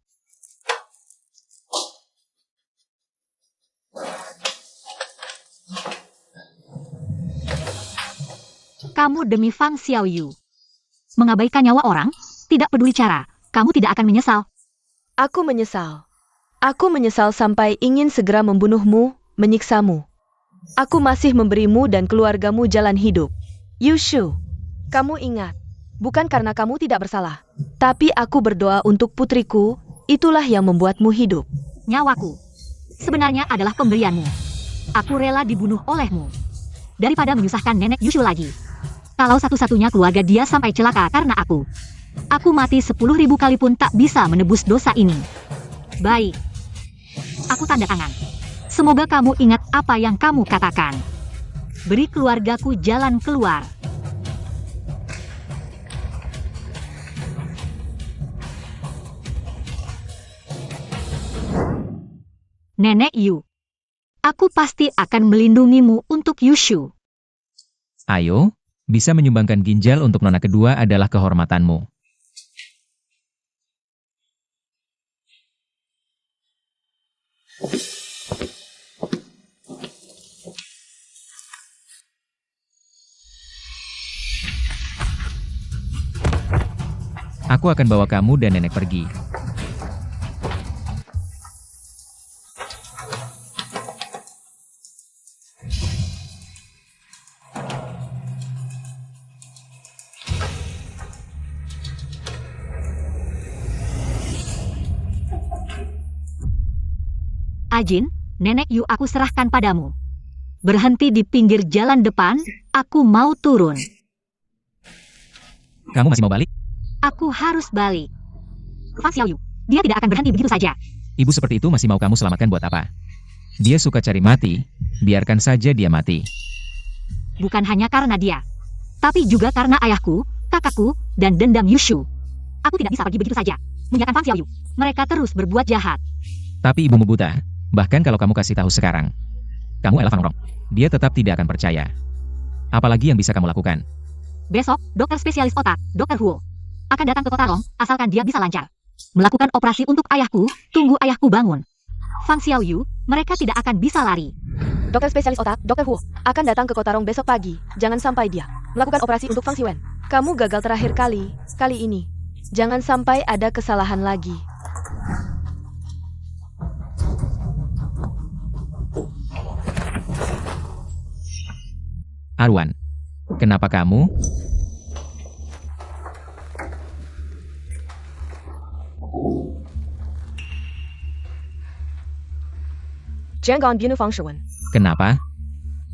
Kamu demi Fang Xiaoyu mengabaikan nyawa orang, tidak peduli cara, kamu tidak akan menyesal. Aku menyesal. Aku menyesal sampai ingin segera membunuhmu, menyiksamu. Aku masih memberimu dan keluargamu jalan hidup. Yushu, kamu ingat, bukan karena kamu tidak bersalah, tapi aku berdoa untuk putriku, itulah yang membuatmu hidup. Nyawaku sebenarnya adalah pemberianmu. Aku rela dibunuh olehmu daripada menyusahkan nenek Yushu lagi. Kalau satu-satunya keluarga dia sampai celaka karena aku mati 10.000 kali pun tak bisa menebus dosa ini. Baik, aku tanda tangan. Semoga kamu ingat apa yang kamu katakan. Beri keluargaku jalan keluar. Nenek Yu, aku pasti akan melindungimu untuk Yushu. Ayo, bisa menyumbangkan ginjal untuk nona kedua adalah kehormatanmu. Aku akan bawa kamu dan nenek pergi. Ajin, nenek Yu aku serahkan padamu. Berhenti di pinggir jalan depan, aku mau turun. Kamu masih mau balik? Aku harus balik. Fang Xiaoyu, dia tidak akan berhenti begitu saja. Ibu seperti itu masih mau kamu selamatkan buat apa? Dia suka cari mati, biarkan saja dia mati. Bukan hanya karena dia, tapi juga karena ayahku, kakakku, dan dendam Yushu. Aku tidak bisa pergi begitu saja, meninggalkan Fang Xiaoyu. Mereka terus berbuat jahat. Tapi ibumu buta, bahkan kalau kamu kasih tahu sekarang. Kamu adalah Fang Rong. Dia tetap tidak akan percaya. Apalagi yang bisa kamu lakukan? Besok, dokter spesialis otak, Dr. Huo, akan datang ke kota Rong, asalkan dia bisa lancar melakukan operasi untuk ayahku. Tunggu ayahku bangun. Fang Xiaoyu, mereka tidak akan bisa lari. Dokter spesialis otak, Dr. Huo, akan datang ke kota Rong besok pagi. Jangan sampai dia melakukan operasi untuk Fang Xiwen. Kamu gagal terakhir kali ini. Jangan sampai ada kesalahan lagi. Arwan, kenapa kamu? Jangan bunuh Fang Shiwen. Kenapa?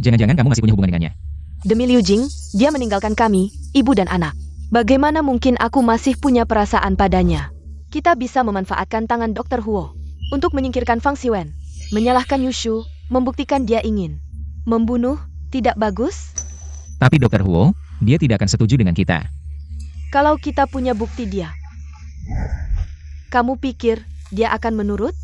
Jangan-jangan kamu masih punya hubungan dengannya? Demi Liu Jing, dia meninggalkan kami, ibu dan anak. Bagaimana mungkin aku masih punya perasaan padanya? Kita bisa memanfaatkan tangan Dr. Huo untuk menyingkirkan Fang Xiwen, menyalahkan Yushu, membuktikan dia ingin membunuh. Tidak bagus? Tapi Dr. Huo, dia tidak akan setuju dengan kita. Kalau kita punya bukti dia, kamu pikir dia akan menurut?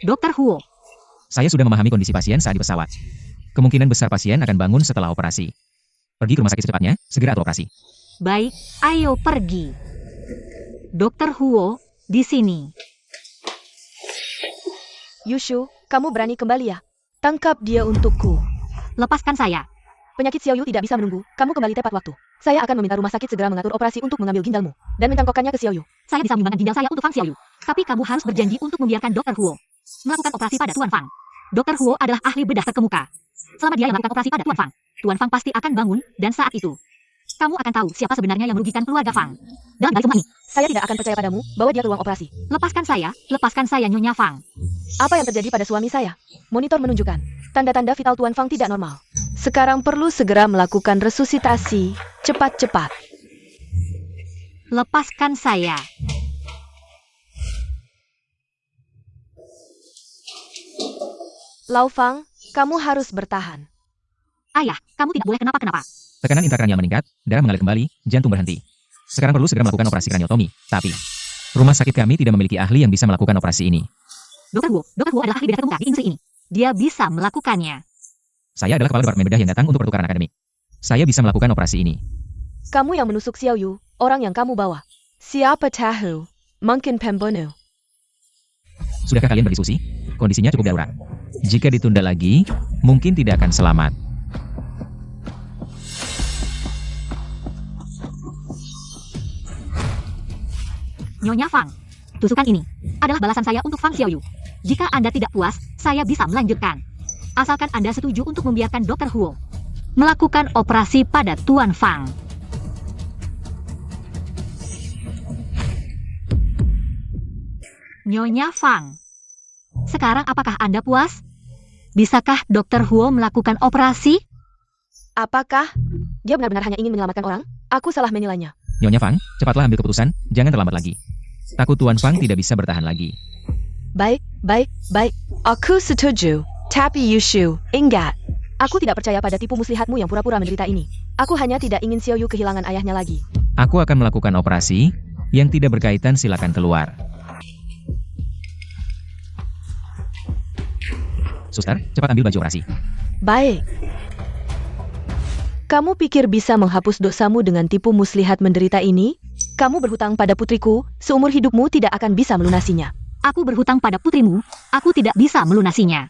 Dr. Huo, Saya sudah memahami kondisi pasien saat di pesawat. Kemungkinan besar pasien akan bangun setelah operasi. Pergi ke rumah sakit secepatnya, segera atur operasi. baik, ayo pergi. Dr. Huo, di sini. Yushu, kamu berani kembali ya? Tangkap dia untukku. Lepaskan saya. Penyakit Xiaoyu tidak bisa menunggu, kamu kembali tepat waktu. Saya akan meminta rumah sakit segera mengatur operasi untuk mengambil ginjalmu dan mencangkokkannya ke Xiaoyu. Saya bisa menyumbangkan ginjal saya untuk Fang Xiaoyu. Tapi kamu harus berjanji untuk membiarkan Dr. Huo melakukan operasi pada Tuan Fang. Dr. Huo adalah ahli bedah terkemuka. Selama dia yang melakukan operasi pada Tuan Fang pasti akan bangun, dan saat itu kamu akan tahu siapa sebenarnya yang merugikan keluarga Fang. Dalam balik semua ini, Saya tidak akan percaya padamu, bawa dia ke ruang operasi. lepaskan saya Nyonya Fang. Apa yang terjadi pada suami saya? Monitor menunjukkan tanda-tanda vital Tuan Fang tidak normal. Sekarang perlu segera melakukan resusitasi, cepat-cepat. Lepaskan saya. Lau Fang, kamu harus bertahan. Ayah, kamu tidak boleh kenapa-kenapa. Tekanan intrakranial meningkat, darah mengalir kembali, jantung berhenti. Sekarang perlu segera melakukan operasi kraniotomi. Tapi, rumah sakit kami tidak memiliki ahli yang bisa melakukan operasi ini. Dr. Huo adalah ahli bedah terkemuka di industri ini. Dia bisa melakukannya. Saya adalah kepala departemen bedah yang datang untuk pertukaran akademik. Saya bisa melakukan operasi ini. Kamu yang menusuk Xiaoyu, orang yang kamu bawa. Siapa tahu, mungkin pembunuh. Sudahkah kalian berdiskusi? Kondisinya cukup darurat. Jika ditunda lagi, mungkin tidak akan selamat. Nyonya Fang, tusukan ini adalah balasan saya untuk Fang Xiaoyu. Jika Anda tidak puas, saya bisa melanjutkan. Asalkan Anda setuju untuk membiarkan Dr. Huo melakukan operasi pada Tuan Fang. Nyonya Fang, sekarang apakah Anda puas? Bisakah Dr. Huo melakukan operasi? Apakah dia benar-benar hanya ingin menyelamatkan orang? Aku salah menilainya. Nyonya Fang, cepatlah ambil keputusan, jangan terlambat lagi. Takut Tuan Fang tidak bisa bertahan lagi. Baik. Aku setuju. Tapi Yushu, ingat. Aku tidak percaya pada tipu muslihatmu yang pura-pura menderita ini. Aku hanya tidak ingin Xiaoyu kehilangan ayahnya lagi. Aku akan melakukan operasi, yang tidak berkaitan silakan keluar. Suster, cepat ambil baju operasi. Baik. Kamu pikir bisa menghapus dosamu dengan tipu muslihat menderita ini? Kamu berhutang pada putriku, seumur hidupmu tidak akan bisa melunasinya. Aku berhutang pada putrimu, aku tidak bisa melunasinya.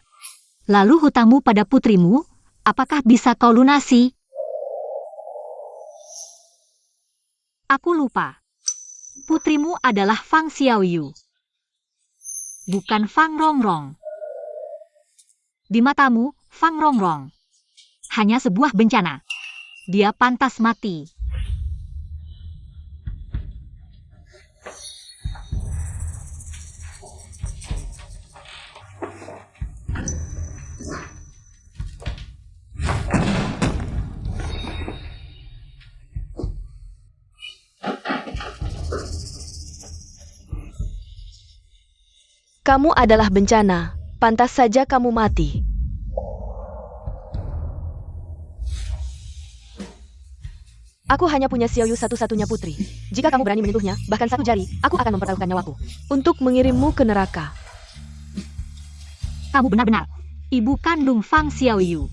Lalu hutangmu pada putrimu, Apakah bisa kau lunasi? Aku lupa. Putrimu adalah Fang Xiaoyu, bukan Fang Rongrong. Di matamu, Fang Rongrong hanya sebuah bencana. Dia pantas mati. Kamu adalah bencana. Pantas saja kamu mati. Aku hanya punya Xiaoyu satu-satunya putri. Jika kamu berani menyentuhnya, bahkan satu jari, aku akan mempertaruhkan nyawaku untuk mengirimmu ke neraka. Kamu benar-benar ibu kandung Fang Xiaoyu.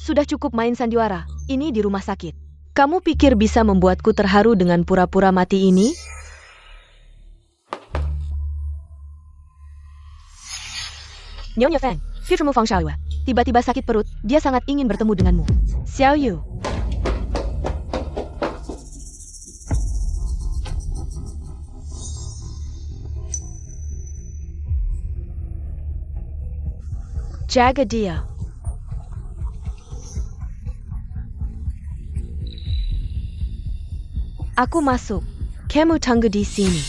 Sudah cukup main sandiwara. Ini di rumah sakit. Kamu pikir bisa membuatku terharu dengan pura-pura mati ini? Nyonya Fang, Fishmu Fang Xiaoyu. Tiba-tiba sakit perut, dia sangat ingin bertemu denganmu. Xiaoyu. Jaga dia. Aku masuk. Kamu tunggu di sini.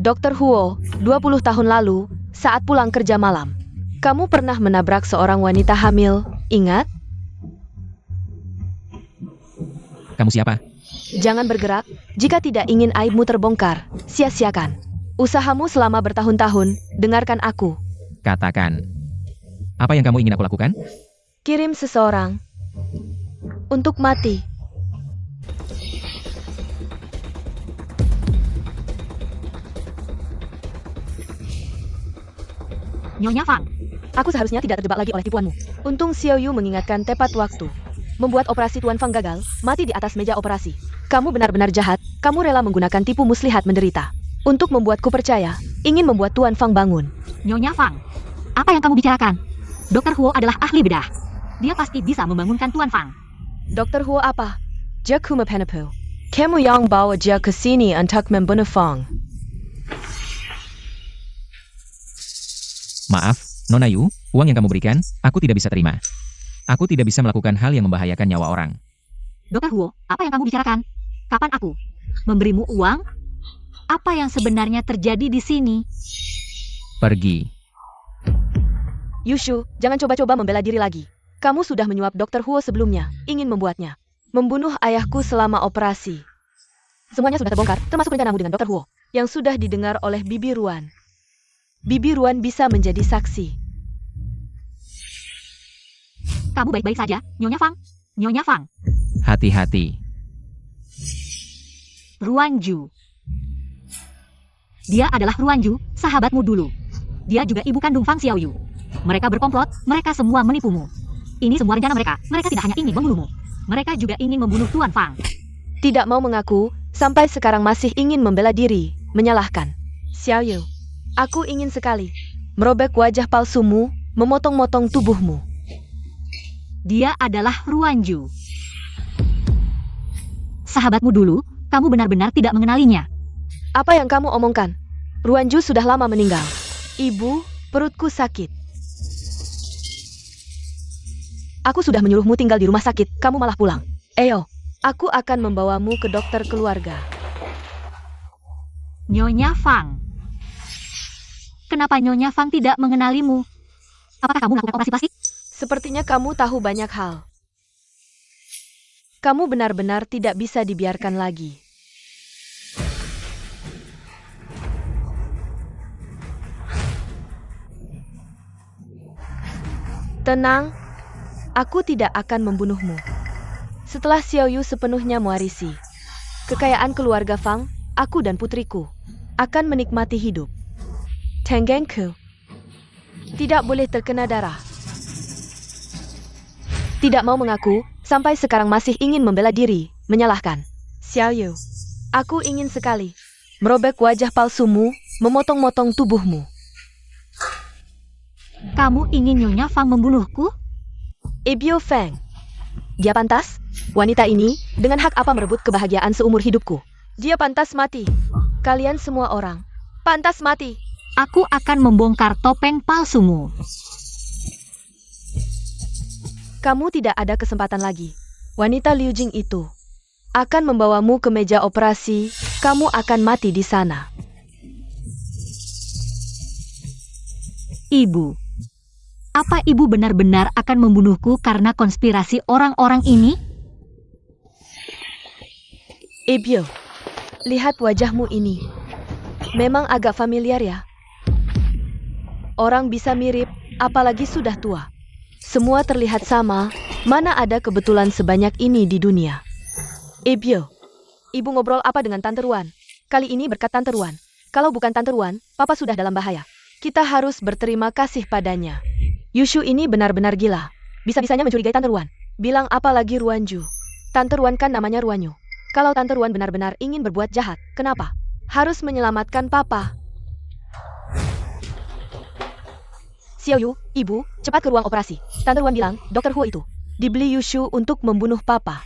Dr. Huo, 20 tahun lalu, saat pulang kerja malam, kamu pernah menabrak seorang wanita hamil, ingat? Kamu siapa? Jangan bergerak, jika tidak ingin aibmu terbongkar, sia-siakan. Usahamu selama bertahun-tahun, dengarkan aku. Katakan. Apa yang kamu ingin aku lakukan? Kirim seseorang untuk mati. Nyonya Fang, Aku seharusnya tidak terjebak lagi oleh tipuanmu. Untung Xiaoyu mengingatkan tepat waktu. Membuat operasi Tuan Fang gagal, mati di atas meja operasi. Kamu benar-benar jahat, kamu rela menggunakan tipu muslihat menderita. Untuk membuatku percaya, ingin membuat Tuan Fang bangun. Nyonya Fang, apa yang kamu bicarakan? Dr. Huo adalah ahli bedah. Dia pasti bisa membangunkan Tuan Fang. Dr. Huo apa? Jaku mepenepu. Kamu yang bawa dia ke sini untuk membunuh Fang. Maaf, Nona Yu, uang yang kamu berikan, aku tidak bisa terima. Aku tidak bisa melakukan hal yang membahayakan nyawa orang. Dr. Huo, apa yang kamu bicarakan? Kapan aku memberimu uang? Apa yang sebenarnya terjadi di sini? Pergi. Yushu, jangan coba-coba membela diri lagi. Kamu sudah menyuap Dr. Huo sebelumnya, ingin membuatnya membunuh ayahku selama operasi. Semuanya sudah terbongkar, termasuk rencanamu dengan Dr. Huo, yang sudah didengar oleh Bibi Ruan. Bibi Ruan bisa menjadi saksi. Kamu baik-baik saja, Nyonya Fang? Nyonya Fang, Hati-hati. Ruanju. Dia adalah Ruanju, sahabatmu dulu. Dia juga ibu kandung Fang Xiaoyu. Mereka berkomplot, mereka semua menipumu. Ini semua rencana mereka. Mereka tidak hanya ingin membunuhmu. Mereka juga ingin membunuh Tuan Fang. Tidak mau mengaku, sampai sekarang masih ingin membela diri, menyalahkan. Xiaoyu, aku ingin sekali merobek wajah palsumu, memotong-motong tubuhmu. Dia adalah Ruanju. Sahabatmu dulu, kamu benar-benar tidak mengenalinya. Apa yang kamu omongkan? Ruanju sudah lama meninggal. Ibu, perutku sakit. Aku sudah menyuruhmu tinggal di rumah sakit, kamu malah pulang. Ayo, aku akan membawamu ke dokter keluarga. Nyonya Fang. Kenapa Nyonya Fang tidak mengenalimu? Apakah kamu melakukan operasi plastik? Sepertinya kamu tahu banyak hal. Kamu benar-benar tidak bisa dibiarkan lagi. Tenang, aku tidak akan membunuhmu. Setelah Xiaoyu sepenuhnya mewarisi kekayaan keluarga Fang, aku dan putriku akan menikmati hidup. Tenggengku. Tidak boleh terkena darah. Tidak mau mengaku, sampai sekarang masih ingin membela diri, menyalahkan. Xiaoyu, aku ingin sekali merobek wajah palsumu, memotong-motong tubuhmu. Kamu ingin Nyonya Fang membunuhku? Ebio Feng. Dia pantas? Wanita ini, dengan hak apa merebut kebahagiaan seumur hidupku? Dia pantas mati. Kalian semua orang, pantas mati. Aku akan membongkar topeng palsumu. Kamu tidak ada kesempatan lagi. Wanita Liu Jing itu akan membawamu ke meja operasi. Kamu akan mati di sana. Ibu, apa ibu benar-benar akan membunuhku karena konspirasi orang-orang ini? Ebio, lihat wajahmu ini. Memang agak familiar ya? Orang bisa mirip, apalagi sudah tua. Semua terlihat sama, mana ada kebetulan sebanyak ini di dunia. Ebio, ibu ngobrol apa dengan Tante Ruan? Kali ini berkat Tante Ruan. Kalau bukan Tante Ruan, Papa sudah dalam bahaya. Kita harus berterima kasih padanya. Yushu ini benar-benar gila. Bisa-bisanya mencurigai Tante Ruan. Bilang apa lagi Ruanju. Tante Ruan kan namanya Ruanyu. Kalau Tante Ruan benar-benar ingin berbuat jahat, kenapa? Harus menyelamatkan Papa. Xiaoyu, ibu, cepat ke ruang operasi. Tante Ruan bilang, Dokter Huo itu dibeli Yushu untuk membunuh Papa.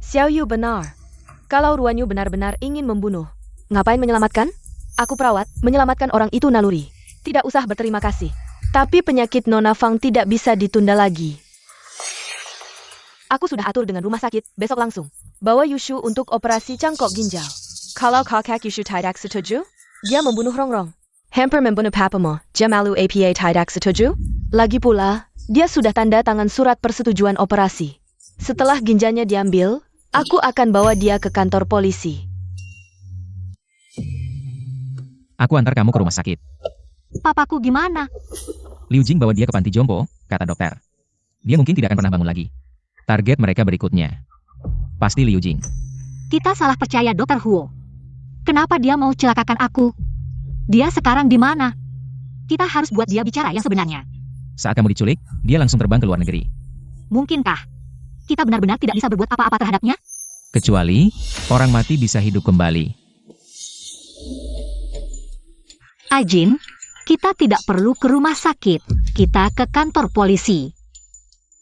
Xiaoyu benar. Kalau Ruanyu benar-benar ingin membunuh, ngapain menyelamatkan? Aku perawat, menyelamatkan orang itu naluri. Tidak usah berterima kasih. Tapi penyakit Nona Fang tidak bisa ditunda lagi. Aku sudah atur dengan rumah sakit, besok langsung bawa Yushu untuk operasi cangkok ginjal. Kalau kakak Yushu tidak setuju, dia membunuh Rongrong. Hampir membunuh papamu, Jamalu APA tidak setuju? Lagi pula, dia sudah tanda tangan surat persetujuan operasi. Setelah ginjalnya diambil, aku akan bawa dia ke kantor polisi. Aku antar kamu ke rumah sakit. Papaku gimana? Liu Jing bawa dia ke panti jompo, kata dokter. Dia mungkin tidak akan pernah bangun lagi. Target mereka berikutnya pasti Liu Jing. Kita salah percaya Dokter Huo. Kenapa dia mau celakakan aku? Dia sekarang di mana? Kita harus buat dia bicara yang sebenarnya. Saat kamu diculik, dia langsung terbang ke luar negeri. Mungkinkah kita benar-benar tidak bisa berbuat apa-apa terhadapnya? Kecuali orang mati bisa hidup kembali. Ajin, kita tidak perlu ke rumah sakit. Kita ke kantor polisi.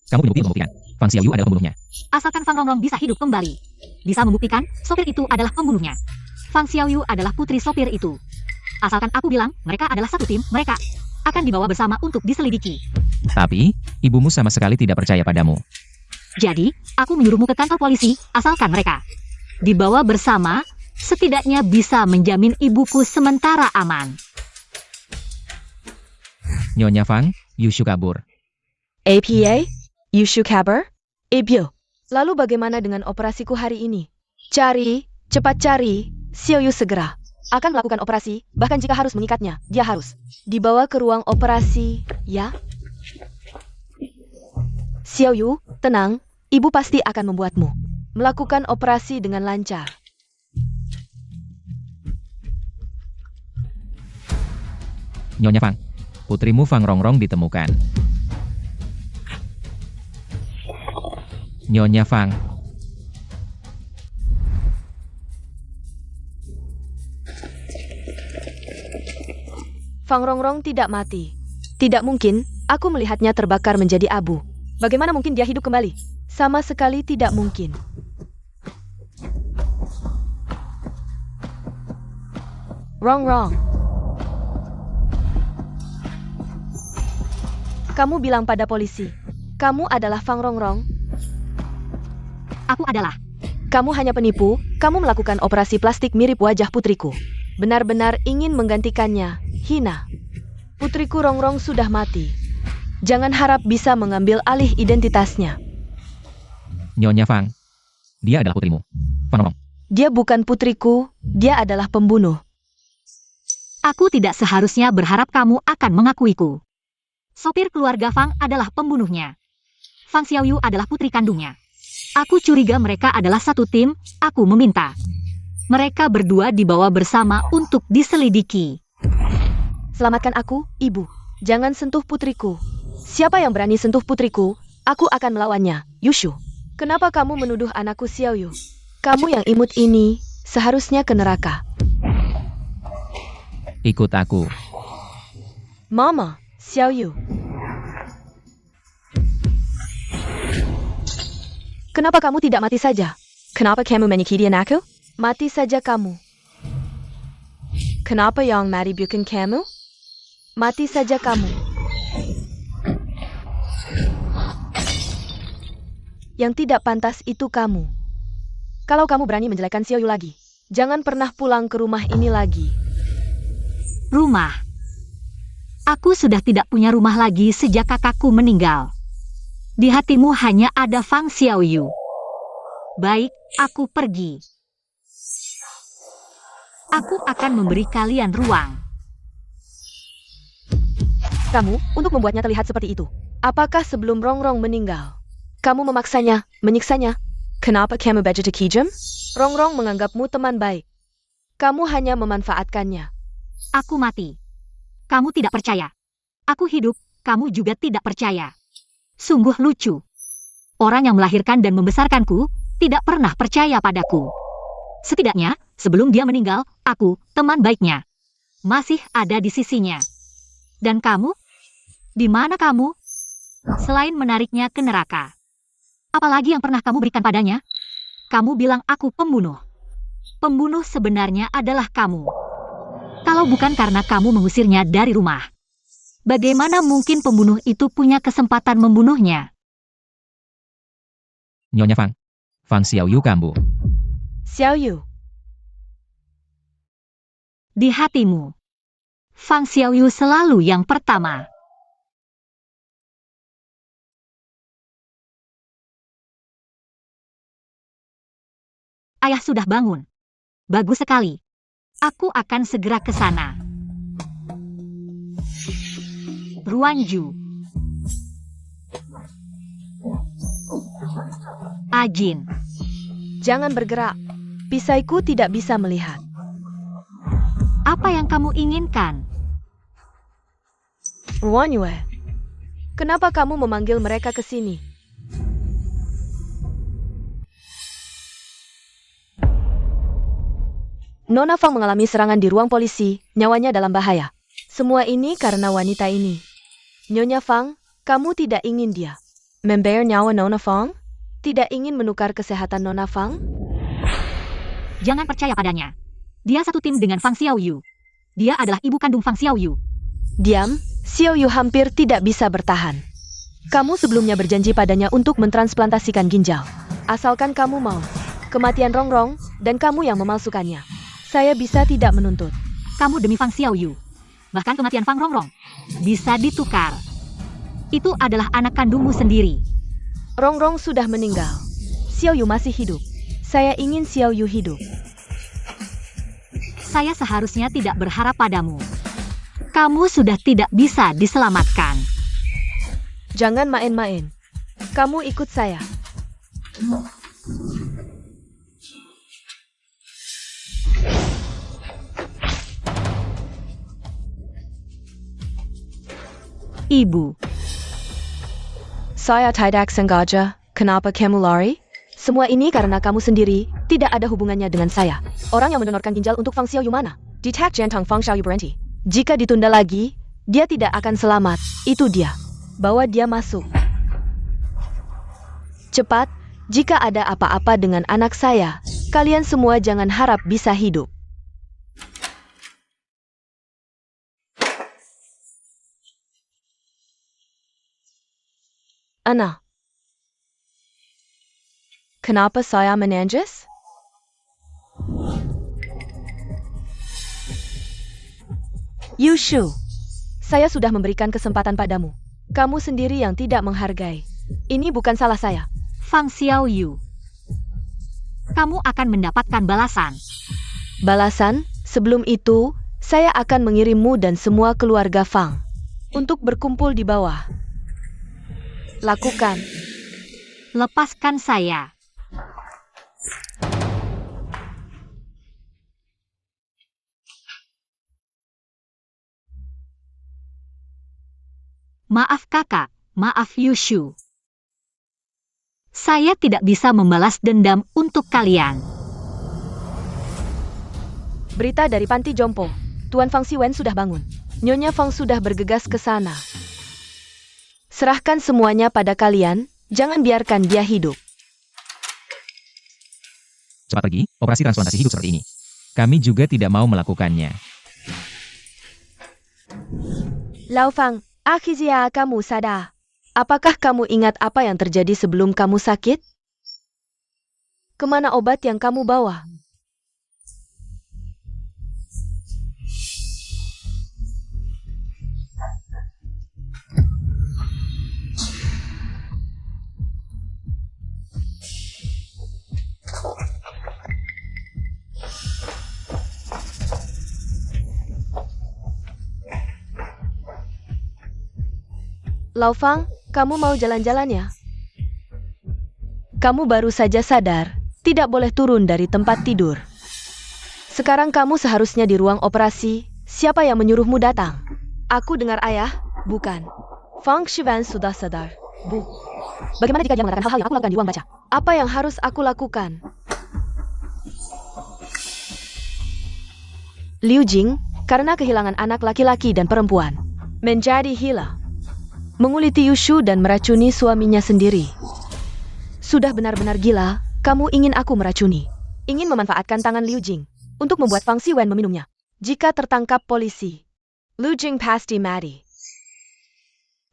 Kamu punya bukti membuktikan Fang Xiaoyu adalah pembunuhnya. Asalkan Fang Rongrong bisa hidup kembali. Bisa membuktikan sopir itu adalah pembunuhnya. Fang Xiaoyu adalah putri sopir itu. Asalkan aku bilang mereka adalah satu tim, mereka akan dibawa bersama untuk diselidiki. Tapi, ibumu sama sekali tidak percaya padamu. Jadi, aku menyuruhmu ke kantor polisi, asalkan mereka dibawa bersama, setidaknya bisa menjamin ibuku sementara aman. Nyonya Fang, Yushu kabur. APA? Yushu kabar? Ebio, lalu bagaimana dengan operasiku hari ini? Cari, cepat cari, Xiaoyu segera akan melakukan operasi, bahkan jika harus mengikatnya, dia harus dibawa ke ruang operasi, ya? Xiaoyu, tenang, ibu pasti akan membuatmu melakukan operasi dengan lancar. Nyonya Fang, putrimu Fang Rongrong ditemukan. Nyonya Fang. Fang Rongrong tidak mati. Tidak mungkin, aku melihatnya terbakar menjadi abu. Bagaimana mungkin dia hidup kembali? Sama sekali tidak mungkin. Rongrong. Kamu bilang pada polisi, kamu adalah Fang Rongrong. Aku adalah. Kamu hanya penipu, kamu melakukan operasi plastik mirip wajah putriku. Benar-benar ingin menggantikannya. Hina. Putriku Rongrong sudah mati. Jangan harap bisa mengambil alih identitasnya. Nyonya Fang, dia adalah putrimu. Fang Rongrong. Dia bukan putriku, dia adalah pembunuh. Aku tidak seharusnya berharap kamu akan mengakuiku. Sopir keluarga Fang adalah pembunuhnya. Fang Xiaoyu adalah putri kandungnya. Aku curiga mereka adalah satu tim, aku meminta Mereka berdua dibawa bersama untuk diselidiki. Selamatkan aku, Ibu. Jangan sentuh putriku. Siapa yang berani sentuh putriku, aku akan melawannya. Yushu, kenapa kamu menuduh anakku Xiaoyu? Kamu yang imut ini seharusnya ke neraka. Ikut aku. Mama, Xiaoyu. Kenapa kamu tidak mati saja? Kenapa kamu menyakiti anakku? Mati saja kamu. Kenapa yang mati bukan kamu? Mati saja kamu. Yang tidak pantas itu kamu. Kalau kamu berani menjelekkan Xiaoyu lagi, jangan pernah pulang ke rumah ini lagi. Rumah. Aku sudah tidak punya rumah lagi sejak kakakku meninggal. Di hatimu hanya ada Fang Xiaoyu. Baik, aku pergi. Aku akan memberi kalian ruang. Kamu, untuk membuatnya terlihat seperti itu. Apakah sebelum Rongrong meninggal, kamu memaksanya, menyiksanya? Kenapa kamu begitu kejam? Rongrong menganggapmu teman baik. Kamu hanya memanfaatkannya. Aku mati. Kamu tidak percaya. Aku hidup, kamu juga tidak percaya. Sungguh lucu. Orang yang melahirkan dan membesarkanku tidak pernah percaya padaku. Setidaknya, sebelum dia meninggal, aku, teman baiknya, masih ada di sisinya. Dan kamu? Di mana kamu? Selain menariknya ke neraka. Apalagi yang pernah kamu berikan padanya? Kamu bilang aku pembunuh. Pembunuh sebenarnya adalah kamu. Kalau bukan karena kamu mengusirnya dari rumah, bagaimana mungkin pembunuh itu punya kesempatan membunuhnya? Nyonya Fang. Fang Xiaoyu kambu. Xiaoyu, Di hatimu, Fang Xiaoyu selalu yang pertama. Ayah sudah bangun. Bagus sekali. Aku akan segera ke sana. Ruanju. Ajin. jangan bergerak. Pisaiku tidak bisa melihat. Apa yang kamu inginkan? Ruanyue, kenapa kamu memanggil mereka ke sini? Nona Fang mengalami serangan di ruang polisi, nyawanya dalam bahaya. Semua ini karena wanita ini. Nyonya Fang, kamu tidak ingin dia membayar nyawa Nona Fang? Tidak ingin menukar kesehatan Nona Fang? Jangan percaya padanya. Dia satu tim dengan Fang Xiaoyu. Dia adalah ibu kandung Fang Xiaoyu. Diam, Xiaoyu hampir tidak bisa bertahan. Kamu sebelumnya berjanji padanya untuk mentransplantasikan ginjal. Asalkan kamu mau. Kematian Rongrong, dan kamu yang memalsukannya. Saya bisa tidak menuntut. Kamu demi Fang Xiaoyu. Bahkan kematian Fang Rongrong bisa ditukar. Itu adalah anak kandungmu sendiri. Rongrong sudah meninggal. Xiaoyu masih hidup. Saya ingin Xiaoyu hidup. Saya seharusnya tidak berharap padamu. Kamu sudah tidak bisa diselamatkan. Jangan main-main. Kamu ikut saya. Ibu. Saya tidak sengaja. Kenapa kamu lari? Semua ini karena kamu sendiri, tidak ada hubungannya dengan saya. Orang yang mendonorkan ginjal untuk Fang Xiaoyu mana? Detak Jantang Fang Xiaoyu berhenti. Jika ditunda lagi, dia tidak akan selamat. Itu dia. Bawa dia masuk. Cepat, jika ada apa-apa dengan anak saya, kalian semua jangan harap bisa hidup. Ana, kenapa saya menangis? Yushu, saya sudah memberikan kesempatan padamu. Kamu sendiri yang tidak menghargai. Ini bukan salah saya. Fang Xiaoyu. Kamu akan mendapatkan balasan. Balasan, sebelum itu, saya akan mengirimmu dan semua keluarga Fang untuk berkumpul di bawah. Lakukan. Lepaskan saya. Maaf kakak, maaf Yushu. Saya tidak bisa membalas dendam untuk kalian. Berita dari panti jompo. Tuan Fang Siwen sudah bangun. Nyonya Fang sudah bergegas ke sana. Serahkan semuanya pada kalian, jangan biarkan dia hidup. Cepat pergi, operasi transplantasi hidup seperti ini. Kami juga tidak mau melakukannya. Lao Fang, akhirnya kamu sadar. Apakah kamu ingat apa yang terjadi sebelum kamu sakit? Kemana obat yang kamu bawa? Lao Fang, kamu mau jalan-jalan ya? Kamu baru saja sadar, tidak boleh turun dari tempat tidur. Sekarang kamu seharusnya di ruang operasi. Siapa yang menyuruhmu datang? Aku dengar ayah, bukan. Fang Shivan sudah sadar. Bu. Bagaimana jika dia mengatakan hal-hal yang aku lakukan di ruang baca? Apa yang harus aku lakukan? Liu Jing, karena kehilangan anak laki-laki dan perempuan, menjadi gila. Menguliti Yushu dan meracuni suaminya sendiri. Sudah benar-benar gila, kamu ingin aku meracuni. Ingin memanfaatkan tangan Liu Jing untuk membuat Fang Siwen meminumnya. Jika tertangkap polisi, Liu Jing pasti mati.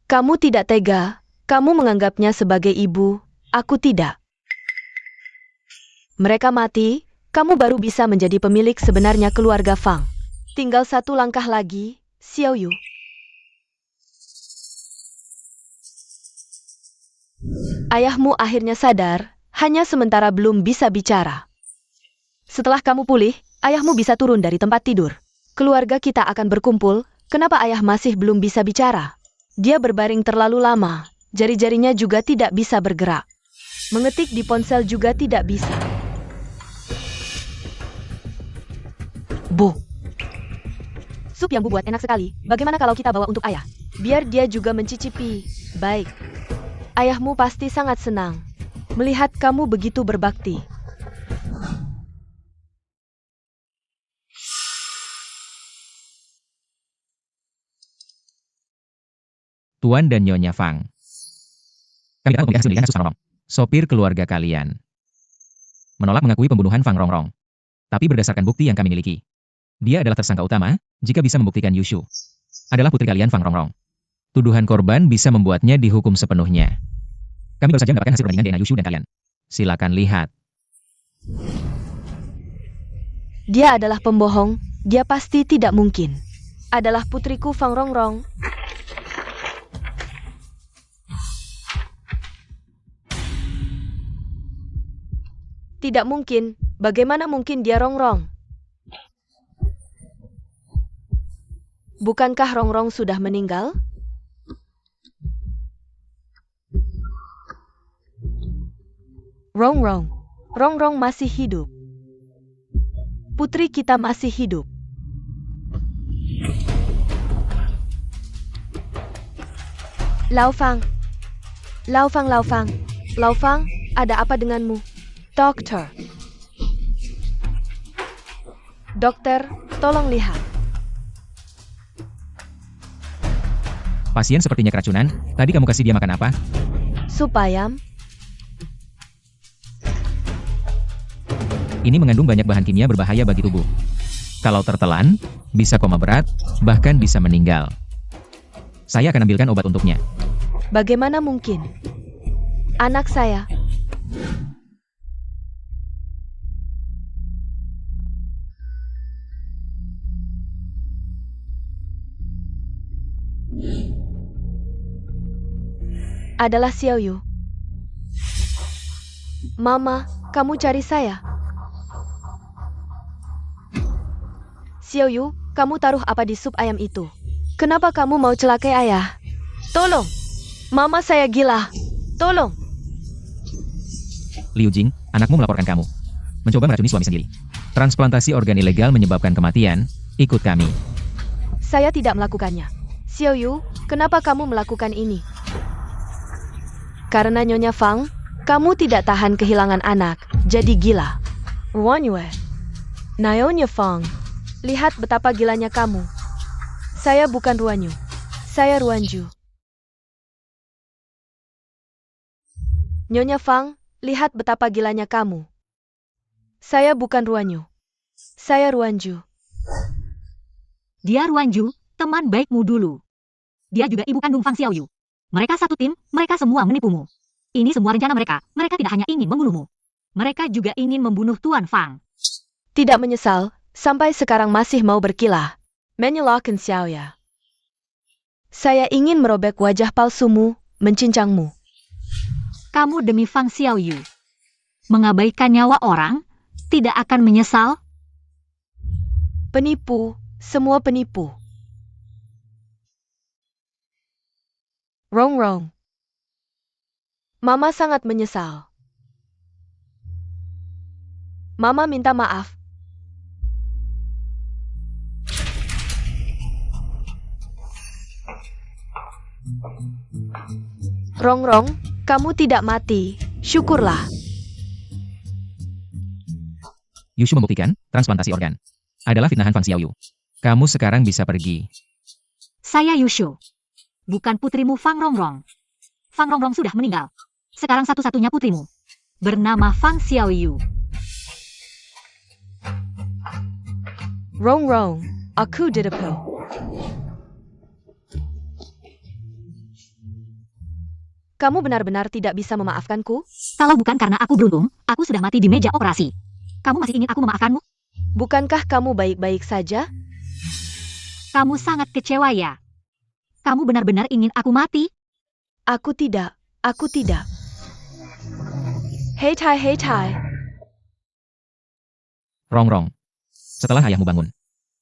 Kamu tidak tega, kamu menganggapnya sebagai ibu, aku tidak. Mereka mati, kamu baru bisa menjadi pemilik sebenarnya keluarga Fang. Tinggal satu langkah lagi, Xiao Yu. Ayahmu akhirnya sadar, hanya sementara belum bisa bicara. Setelah kamu pulih, ayahmu bisa turun dari tempat tidur. Keluarga kita akan berkumpul, kenapa ayah masih belum bisa bicara? Dia berbaring terlalu lama, jari-jarinya juga tidak bisa bergerak. Mengetik di ponsel juga tidak bisa. Bu. Sup yang Bu buat enak sekali, bagaimana kalau kita bawa untuk ayah? Biar dia juga mencicipi. Baik. Ayahmu pasti sangat senang melihat kamu begitu berbakti. Tuan dan Nyonya Fang. Kami akan memberikan hasil Fang Rongrong, sopir keluarga kalian. Menolak mengakui pembunuhan Fang Rongrong. Tapi berdasarkan bukti yang kami miliki, dia adalah tersangka utama jika bisa membuktikan Yushu adalah putri kalian Fang Rongrong. Tuduhan korban bisa membuatnya dihukum sepenuhnya. Kami baru saja mendapatkan hasil perbandingan DNA Yushu dan kalian. Silakan lihat. Dia adalah pembohong, dia pasti tidak mungkin. Adalah putriku Fang Rongrong. Tidak mungkin, bagaimana mungkin dia Rongrong? Bukankah Rongrong sudah meninggal? Rongrong masih hidup. Putri kita masih hidup. Lao Fang, ada apa denganmu? Dokter, tolong lihat. Pasien sepertinya keracunan. Tadi kamu kasih dia makan apa? Sup ayam. Ini mengandung banyak bahan kimia berbahaya bagi tubuh. Kalau tertelan, bisa koma berat, bahkan bisa meninggal. Saya akan ambilkan obat untuknya. Bagaimana mungkin? Anak saya. Adalah Xiao Yu. Mama, kamu cari saya. Xiao Yu, kamu taruh apa di sup ayam itu? Kenapa kamu mau celakai ayah? Tolong! Mama saya gila! Tolong! Liu Jing, anakmu melaporkan kamu mencoba meracuni suami sendiri. Transplantasi organ ilegal menyebabkan kematian. Ikut kami. Saya tidak melakukannya. Xiao Yu, Kenapa kamu melakukan ini? Karena Nyonya Fang, kamu tidak tahan kehilangan anak, jadi gila. Ruan Yue. Nyonya Fang, lihat betapa gilanya kamu. Saya bukan Ruan Yu. Saya Ruan Ju. Nyonya Fang, lihat betapa gilanya kamu. Saya bukan Ruan Yu. Saya Ruan Ju. Dia Ruan Ju, teman baikmu dulu. Dia juga ibu kandung Fang Xiaoyu. Mereka satu tim, mereka semua menipumu. Ini semua rencana mereka. Mereka tidak hanya ingin membunuhmu. Mereka juga ingin membunuh Tuan Fang. Tidak menyesal, sampai sekarang masih mau berkilah. Menyalahkan Xiaoya. Saya ingin merobek wajah palsumu, mencincangmu. Kamu demi Fang Xiaoyu mengabaikan nyawa orang, tidak akan menyesal. Penipu, semua penipu. Rong Rong. Mama sangat menyesal. Mama minta maaf. Rong Rong, kamu tidak mati. Syukurlah. Yushu membuktikan, transplantasi organ adalah fitnahan Fang Xiaoyu. Kamu sekarang bisa pergi. Saya Yushu. Bukan putrimu Fang Rongrong. Fang Rongrong sudah meninggal. Sekarang satu-satunya putrimu. Bernama Fang Xiaoyu. Rong Rong, aku ditipu. Kamu benar-benar tidak bisa memaafkanku? Kalau bukan karena aku beruntung, aku sudah mati di meja operasi. Kamu masih ingin aku memaafkanmu? Bukankah kamu baik-baik saja? Kamu sangat kecewa ya? Kamu benar-benar ingin aku mati? Aku tidak. Aku tidak. Hei Tai, hei Tai. Rong. Setelah ayahmu bangun,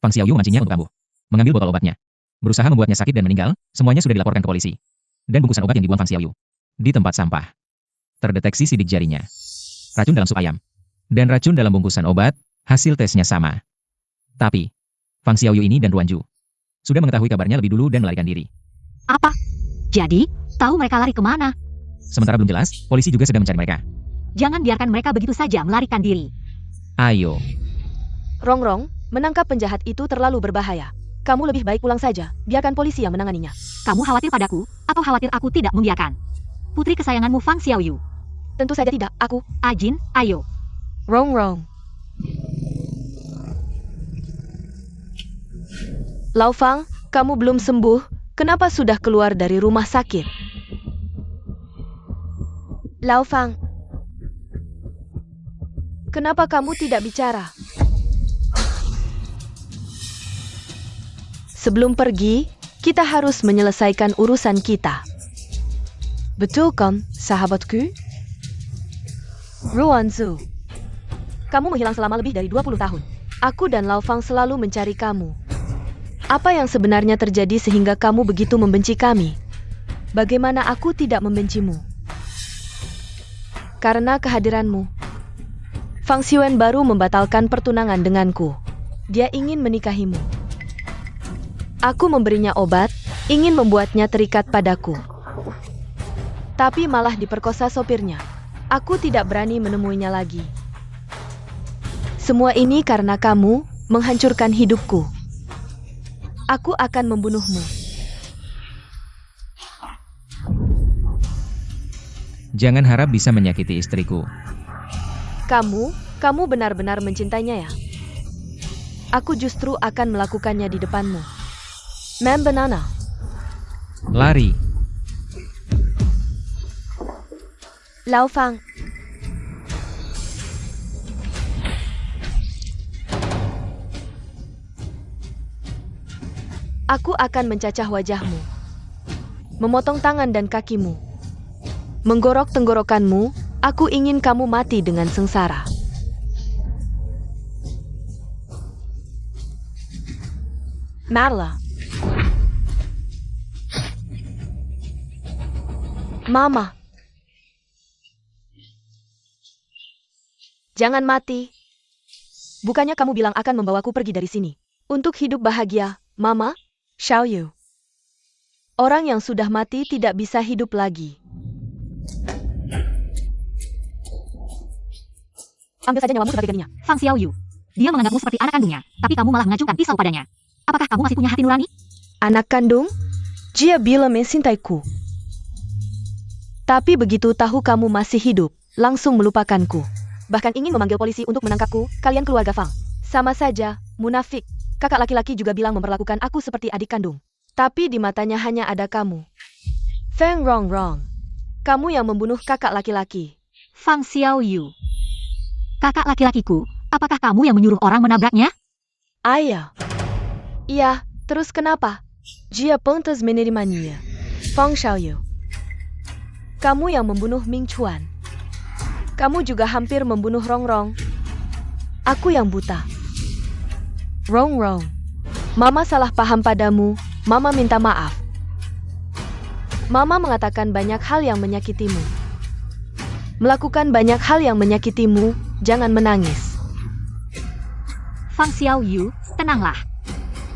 Fang Xiaoyu memancingnya untuk kambuh. Mengambil botol obatnya. Berusaha membuatnya sakit dan meninggal, semuanya sudah dilaporkan ke polisi. Dan bungkusan obat yang dibuang Fang Xiaoyu di tempat sampah. Terdeteksi sidik jarinya. Racun dalam sup ayam. Dan racun dalam bungkusan obat, hasil tesnya sama. Tapi, Fang Xiaoyu ini dan Ruan Ju sudah mengetahui kabarnya lebih dulu dan melarikan diri. Apa? Jadi, tahu mereka lari kemana? Sementara belum jelas, polisi juga sedang mencari mereka. Jangan biarkan mereka begitu saja melarikan diri. Ayo. Rong Rong, menangkap penjahat itu terlalu berbahaya. Kamu lebih baik pulang saja, biarkan polisi yang menanganinya. Kamu khawatir padaku, atau khawatir aku tidak membiarkan? Putri kesayanganmu Fang Xiaoyu. Tentu saja tidak, aku. Ajin, ayo. Rong Rong. Lao Fang, kamu belum sembuh, kenapa sudah keluar dari rumah sakit? Lao Fang. Kenapa kamu tidak bicara? Sebelum pergi, kita harus menyelesaikan urusan kita. Betul kan, sahabatku? Ruan Zu. Kamu menghilang selama lebih dari 20 tahun. Aku dan Lao Fang selalu mencari kamu. Apa yang sebenarnya terjadi sehingga kamu begitu membenci kami? Bagaimana aku tidak membencimu? Karena kehadiranmu. Fang Xiwen baru membatalkan pertunangan denganku. Dia ingin menikahimu. Aku memberinya obat, ingin membuatnya terikat padaku. Tapi malah diperkosa sopirnya. Aku tidak berani menemuinya lagi. Semua ini karena kamu menghancurkan hidupku. Aku akan membunuhmu. Jangan harap bisa menyakiti istriku. Kamu benar-benar mencintainya ya? Aku justru akan melakukannya di depanmu. Ma'am Banana. Lari. Lao Fang. Aku akan mencacah wajahmu. Memotong tangan dan kakimu. Menggorok tenggorokanmu, aku ingin kamu mati dengan sengsara. Marla. Mama. Jangan mati. Bukannya kamu bilang akan membawaku pergi dari sini. Untuk hidup bahagia, Mama, Xiaoyu. Orang yang sudah mati tidak bisa hidup lagi. Ambil saja nyawamu sebagai gantinya. Fang Xiaoyu. Dia menganggapmu seperti anak kandungnya, tapi kamu malah mengacungkan pisau padanya. Apakah kamu masih punya hati nurani? Anak kandung? Dia bilang mencintaiku. Tapi begitu tahu kamu masih hidup, langsung melupakanku. Bahkan ingin memanggil polisi untuk menangkapku, kalian keluarga Fang. Sama saja, munafik. Kakak laki-laki juga bilang memperlakukan aku seperti adik kandung. Tapi di matanya hanya ada kamu. Feng Rongrong. Kamu yang membunuh kakak laki-laki. Fang Xiaoyu. Kakak laki-lakiku, apakah kamu yang menyuruh orang menabraknya? Ayah. Iya, terus kenapa? Dia pantas menerimanya. Fang Xiaoyu. Kamu yang membunuh Ming Chuan. Kamu juga hampir membunuh Rongrong. Aku yang buta. Rongrong. Mama salah paham padamu. Mama minta maaf. Mama mengatakan banyak hal yang menyakitimu. Melakukan banyak hal yang menyakitimu, jangan menangis. Fang Xiaoyu, tenanglah.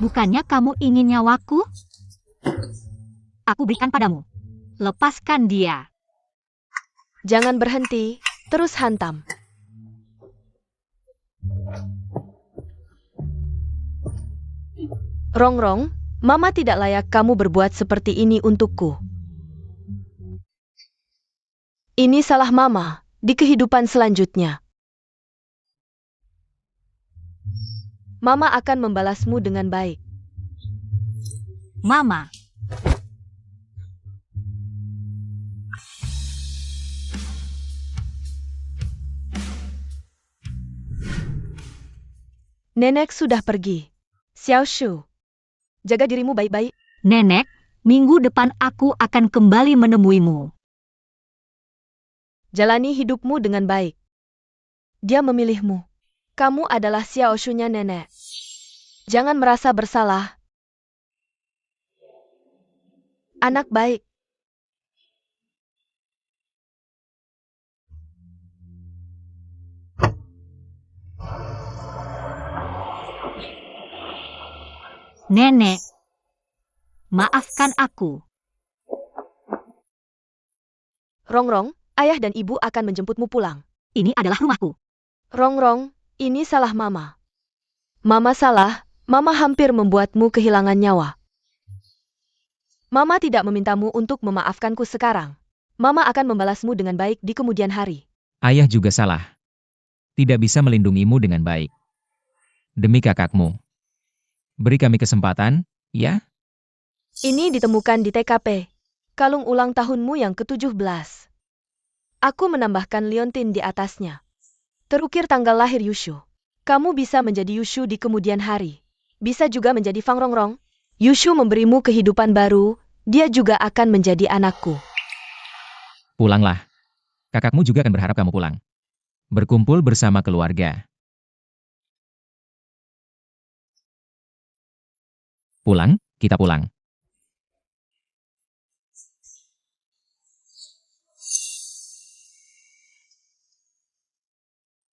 Bukannya kamu ingin nyawaku? Aku berikan padamu. Lepaskan dia. Jangan berhenti, terus hantam. Rongrong, Mama tidak layak kamu berbuat seperti ini untukku. Ini salah Mama, di kehidupan selanjutnya. Mama akan membalasmu dengan baik. Mama. Nenek sudah pergi. Xiao Shu, jaga dirimu baik-baik. Nenek, minggu depan aku akan kembali menemuimu. Jalani hidupmu dengan baik. Dia memilihmu. Kamu adalah Xiao Shu-nya nenek. Jangan merasa bersalah. Anak baik. Nenek, maafkan aku. Rongrong, ayah dan ibu akan menjemputmu pulang. Ini adalah rumahku. Rongrong, ini salah Mama. Mama salah, Mama hampir membuatmu kehilangan nyawa. Mama tidak memintamu untuk memaafkanku sekarang. Mama akan membalasmu dengan baik di kemudian hari. Ayah juga salah. Tidak bisa melindungimu dengan baik. Demi kakakmu. Beri kami kesempatan, ya? Ini ditemukan di TKP. Kalung ulang tahunmu yang ke-17. Aku menambahkan liontin di atasnya. Terukir tanggal lahir Yushu. Kamu bisa menjadi Yushu di kemudian hari. Bisa juga menjadi Fang Rongrong. Yushu memberimu kehidupan baru, dia juga akan menjadi anakku. Pulanglah. Kakakmu juga akan berharap kamu pulang. Berkumpul bersama keluarga. Pulang, kita pulang.